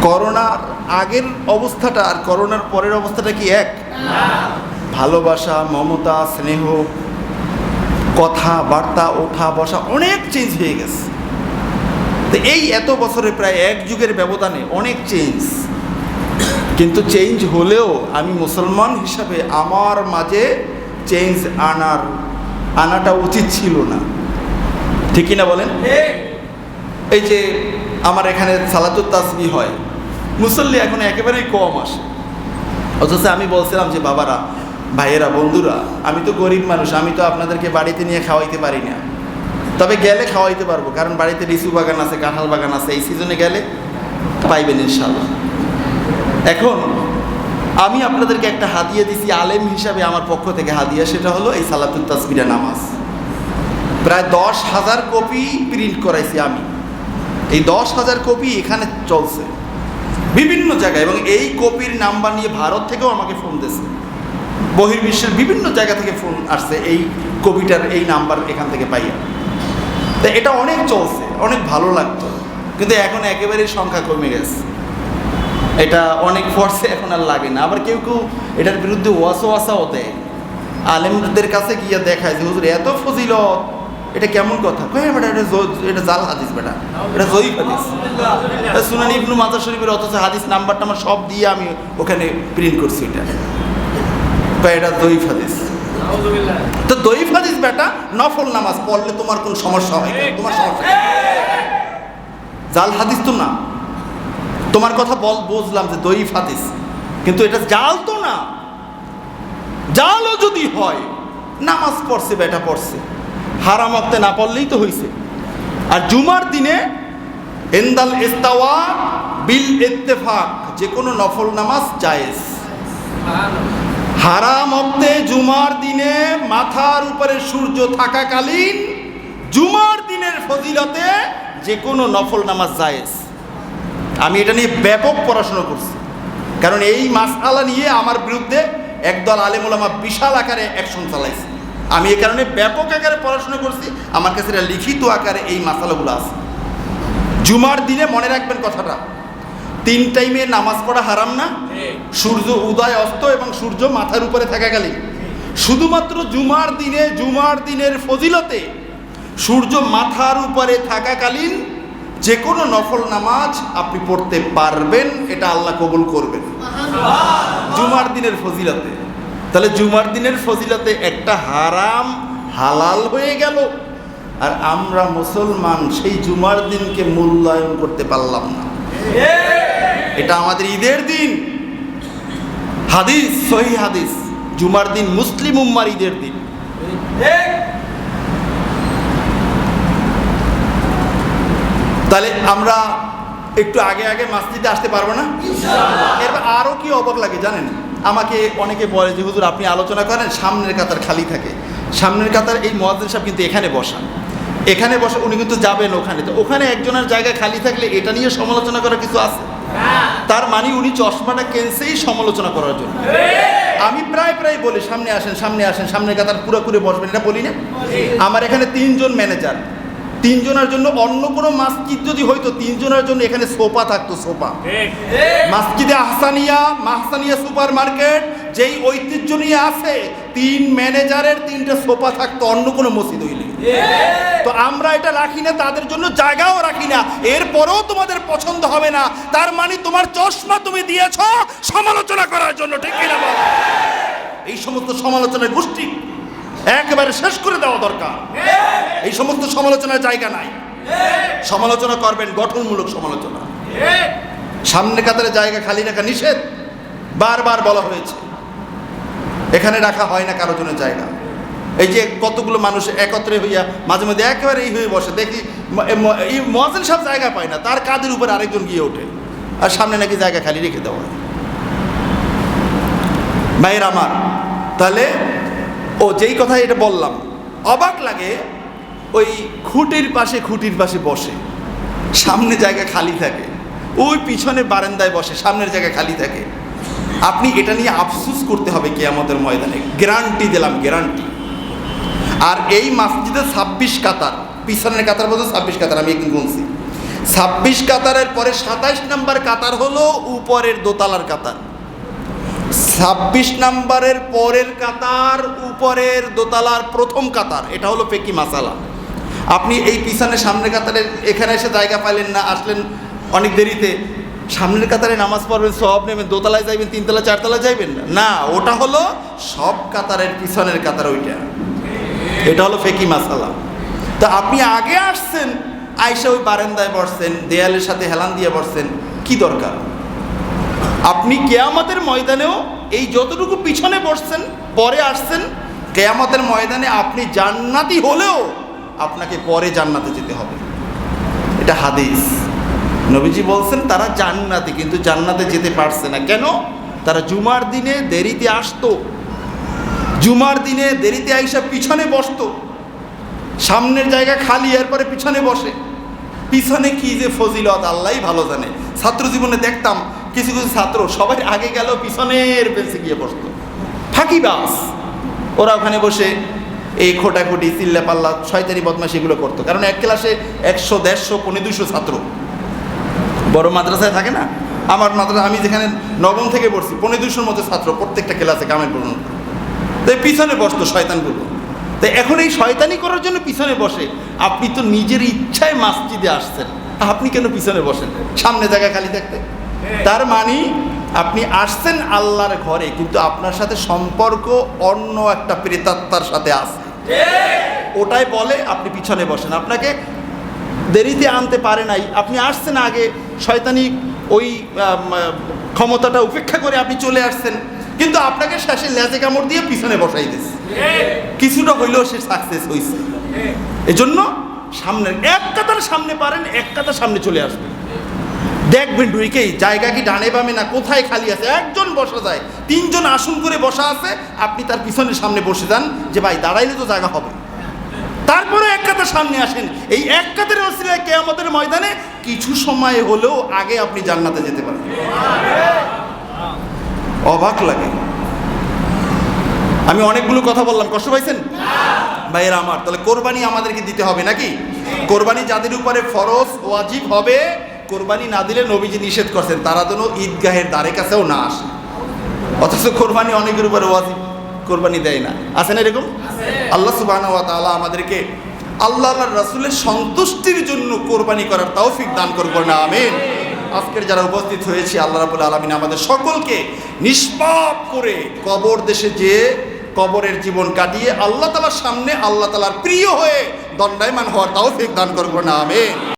করোনার আগের অবস্থাটা আর করোনার পরের অবস্থাটা কি এক? ভালোবাসা, মমতা, স্নেহ, কথাবার্তা, ওঠা বসা অনেক চেঞ্জ হয়ে গেছে। তো এই এত বছরে প্রায় 1 যুগের ব্যবধানে অনেক চেঞ্জ। কিন্তু চেঞ্জ হলেও আমি মুসলমান হিসাবে আমার মাঝে চেঞ্জ আনাটা উচিত ছিল না। ঠিক কিনা বলেন? এই যে আমার এখানে সালাতুত তাসবিহ হয়, মুসল্লি এখন একেবারেই কম আসে। অথচ আমি বলছিলাম যে বাবারা, ভাইয়েরা, বন্ধুরা, আমি তো গরিব মানুষ, আমি তো আপনাদেরকে বাড়িতে নিয়ে খাওয়াইতে পারি না, তবে গেলে খাওয়াইতে পারবো, কারণ বাড়িতে লিচু বাগান আছে, কাঁঠাল বাগান আছে, এই সিজনে গেলে পাইবেন ইনশাআল্লাহ। এখন আমি আপনাদেরকে একটা হাদিয়া দিছি আলেম হিসাবে, আমার পক্ষ থেকে হাদিয়া, সেটা হলো এই সালাতুত তাসবিহ নামাজ। প্রায় 10,000 কপি প্রিন্ট করাইছি আমি। এই 10,000 কপি এখানে চলছে বিভিন্ন জায়গায়, এবং এই কপির নাম্বার নিয়ে ভারত থেকেও আমাকে ফোন দিয়েছে, বহির্বিশ্বের বিভিন্ন জায়গা থেকে ফোন আসছে এই কপিটার এই নাম্বার এখান থেকে পাইয়া। তো এটা অনেক চলছে, অনেক ভালো লাগতো, কিন্তু এখন একেবারেই সংখ্যা কমে গেছে। এটা অনেক ফোর্সে এখন আর লাগে না। আবার কেউ কেউ এটার বিরুদ্ধে ওয়াসাও দেয়, আলেমদের কাছে গিয়ে দেখায় যে হুজুর এত ফজিলত, এটা কেমন কথা? কই বেটা, এটা জাল হাদিস, বেটা এটা জয়ীফ হাদিস, সুনানি ইবনে মাজাহ শরীফের, অথচ হাদিস নাম্বার টাম্বার সব দিয়ে আমি ওখানে প্রিন্ট করছি। এটা কই এটা জয়ীফ হাদিস। তো জয়ীফ হাদিস বেটা, নফল নামাজ পড়লে তোমার কোন সমস্যা হয়? তোমার সমস্যা জাল হাদিস তো না। তোমার কথা বুঝলাম যে জয়ীফ হাদিস, কিন্তু এটা জাল তো না। জালও যদি হয়, নামাজ পড়ছে বেটা, পড়ছে, হারাম ওয়াক্তে না পড়লেই তো হইছে। আর জুমার দিনে ইনদাল ইস্তাওয়া বিল ইত্তেফাক, যে কোনো নফল নামাজ জায়েজ। হারাম ওয়াক্তে জুমার দিনে মাথার উপরে সূর্য থাকাকালীন জুমার দিনের ফজিলতে যে কোনো নফল নামাজ জায়েজ। আমি এটা নিয়ে ব্যাপক পড়াশোনা করছি, কারণ এই মাসআলা নিয়ে আমার বিরুদ্ধে একদল আলেম ওলামা বিশাল আকারে অ্যাকশন চালাইছে। আমি এই কারণে ব্যাপক আকারে পড়াশোনা করছি, আমার কাছে এটা লিখিত আকারে এই মাসালাগুলো আছে। জুমার দিনে মনে রাখবেন কথাটা, 3 টাইমে নামাজ পড়া হারাম না? সূর্য উদয় অস্ত এবং সূর্য মাথার উপরে থাকাকালীন। শুধুমাত্র জুমার দিনে, জুমার দিনের ফজিলতে সূর্য মাথার উপরে থাকাকালীন যে কোনো নফল নামাজ আপনি পড়তে পারবেন, এটা আল্লাহ কবুল করবেন জুমার দিনের ফজিলতে। তাহলে জুমার দিনের ফজিলতে একটা হারাম হালাল হয়ে গেল, আর আমরা মুসলমান সেই জুমার দিনকে মূল্যায়ন করতে পারলাম না। এটা আমাদের ঈদের দিন, হাদিস সহিহ হাদিস, জুমার দিন মুসলিম উম্মার ঈদের দিন। তাহলে আমরা একটু আগে আগে মসজিদে আসতে পারবো না? এরপর আরও কি অবাক লাগে জানেন, আমাকে অনেকে বলে যে হুজুর আপনি আলোচনা করেন, সামনের কাতার খালি থাকে। সামনের কাতার এই মুয়াজ্জিন সাহেব কিন্তু এখানে বসা, এখানে বসে উনি কিন্তু যাবেন ওখানে। তো ওখানে একজনের জায়গা খালি থাকলে এটা নিয়ে সমালোচনা করার কিছু আছে? তার মানে উনি চশমাটা কেনছেই সমালোচনা করার জন্য। আমি প্রায় বলি সামনে আসেন, সামনে আসেন, সামনের কাতার পুরোপুরি বসবেন, এটা বলি না? আমার এখানে 3 জন ম্যানেজার, 3 জনের জন্য অন্য কোনো মসজিদ যদি হইতো 3 জনের জন্য এখানে সোফা থাকতো, সোফা। মসজিদে আহসানিয়া সুপার মার্কেট যেই ঐতিহ্য নিয়ে আছে, 3 ম্যানেজারের 3টা সোফা থাকতো অন্য কোনো মসজিদ হইলে। তো আমরা এটা রাখি না, তাদের জন্য জায়গাও রাখি না, এরপরেও তোমাদের পছন্দ হবে না, তার মানে তোমার চশমা তুমি দিয়েছ সমালোচনা করার জন্য, ঠিক কিনা বল? এই সমস্ত সমালোচনার গোষ্ঠী একেবারে শেষ করে দেওয়া দরকার। এই সমস্ত সমালোচনার জায়গা নাই। সমালোচনা করবেন গঠনমূলক সমালোচনা। সামনে কাতারে জায়গা খালি রাখা নিষেধ, বারবার বলা হয়েছে। এখানে রাখা হয় না কারো জন্য জায়গা। এই যে কতগুলো মানুষ একত্রে হইয়া মাঝে মধ্যে একেবারে এই হয়ে বসে, দেখি এই মুয়াজ্জিন সাহেব জায়গা পায় না, তার কাঁধের উপর আরেকজন গিয়ে ওঠে, আর সামনে নাকি জায়গা খালি রেখে দেওয়া হয়। ভাইয়ের আমার, তাহলে যেই কথা এটা বললাম, অবাক লাগে, ওই খুঁটির পাশে বসে, সামনে জায়গা খালি থাকে, ওই পিছনে বারান্দায় বসে, সামনের জায়গা খালি থাকে। আপনি এটা নিয়ে আফসোস করতে হবে কিয়ামতের ময়দানে, গ্যারান্টি দিলাম, গ্যারান্টি। আর এই মসজিদে 26 কাতার, পিছনের কাতার বলতে 26 কাতার, আমি একদিন বলছি 26 কাতারের পরে 27 নম্বর কাতার হলো উপরের দোতলার কাতার। 26 নম্বরের পরের কাতার উপরের দোতলার প্রথম কাতার, এটা হলো ফিকহি মাসালা। আপনি এই পিছনে সামনের কাতারের এখানে এসে জায়গা পাইলেন না, আসলেন অনেক দেরিতে, সামনের কাতারে নামাজ পড়বেন, সব নেবেন, দোতলায় যাইবেন, 3 তলা 4 তলা যাইবেন না, ওটা হলো সব কাতারের পিছনের কাতার, ওইটা, এটা হলো ফিকহি মাসালা। তা আপনি আগে আসছেন, আইসা ওই বারান্দায় বসছেন, দেয়ালের সাথে হেলান দিয়ে বসছেন, কি দরকার? আপনি কিয়ামতের ময়দানেও এই যতটুকু পিছনে বসছেন, পরে আসছেন, কিয়ামতের ময়দানে আপনি জান্নাতি হলেও আপনাকে পরে জান্নাতে যেতে হবে। এটা হাদিস, নবীজি বলছেন তারা জান্নাতি, কিন্তু জান্নাতে যেতে পারছে না কেন? তারা জুমার দিনে দেরিতে আসতো, জুমার দিনে দেরিতে আইসা পিছনে বসতো, সামনের জায়গা খালি, এরপরে পিছনে বসে। পিছনে কি যে ফজিলত আল্লাহই ভালো জানে। ছাত্র জীবনে দেখতাম কিছু কিছু ছাত্র সবাই আগে গেল, পিছনের বেঞ্চে গিয়ে বসতো, ফাঁকিবাজ। ওরা ওখানে বসে এই খোটাখুটি চিল্লাপাল্লা শয়তানি বদমাশি এগুলো করতো। কারণ এক ক্লাসে 100, 150, 200 ছাত্র। বড় মাদ্রাসায় থাকে না, আমার মাদ্রাসা আমি যেখানে নবম থেকে পড়ছি 250 মতো ছাত্র প্রত্যেকটা ক্লাসে কামের পড়ুন। তাই পিছনে বসতো শয়তানগুলো। তাই এখন এই শয়তানি করার জন্য পিছনে বসে। আপনি তো নিজের ইচ্ছায় মসজিদে আসছেন, আপনি কেন পিছনে বসেন সামনে জায়গা খালি থাকতে? তার মানে আপনি আসছেন আল্লাহর ঘরে, কিন্তু আপনার সাথে সম্পর্ক অন্য একটা প্রেতাত্মার সাথে আছে, ওটাই বলে আপনি পিছনে বসেন। আপনাকে দেরিতে আনতে পারে নাই, আপনি আসছেন আগে, শয়তানি ওই ক্ষমতাটা উপেক্ষা করে আপনি চলে আসছেন, কিন্তু আপনাকে শেষে লেজে কামড় দিয়ে পিছনে বসাই দিয়েছে। কিছুটা হইলেও সে সাকসেস হয়েছে। এজন্য সামনের এক কাতার সামনে পারেন, এক কাতার সামনে চলে আসবেন। দেখবেন ঢুকেই জায়গা কি ডানে বামে না কোথায় খালি আছে, একজন বসা যায়, 3 জন আসন করে বসা আছে, আপনি তার পিছনের সামনে বসে যান যে ভাই দাঁড়াইলে তো জায়গা হবে। তারপরে এক কাতার সামনে আসেন। এই এক কাতার ওসিলায় কিয়ামতের ময়দানে কিছু সময় হলেও আগে আপনি জান্নাতে যেতে পারেন। অবাক লাগে। আমি অনেকগুলো কথা বললাম, কষ্ট পাইছেন ভাইয়েরা আমার? তাহলে কোরবানি আমাদেরকে দিতে হবে নাকি? কোরবানি যাদের উপরে ফরজ ওয়াজিব হবে, কোরবানি না দিলে নবীজি নিষেধ করছেন তারা যেন ঈদগাহের দ্বারে কাছেও না আসে। অথচ কোরবানি অনেকের উপরে ওয়াজিব, কোরবানি দেয় না। আছে না এরকম? আল্লাহ সুবহানাহু ওয়া তাআলা আমাদেরকে আল্লাহর রাসূলের সন্তুষ্টির জন্য কোরবানি করার তৌফিক দান করুন, আমিন। আজকের যারা উপস্থিত হয়েছে, আল্লাহ রাব্বুল আলামিন আমাদের সকলকে নিষ্পাপ করে কবর দেশে যেয়ে কবরের জীবন কাটিয়ে আল্লাহ তাআলার সামনে আল্লাহ তাআলার প্রিয় হয়ে দণ্ডায়মান হওয়ার তৌফিক দান করুন, আমিন।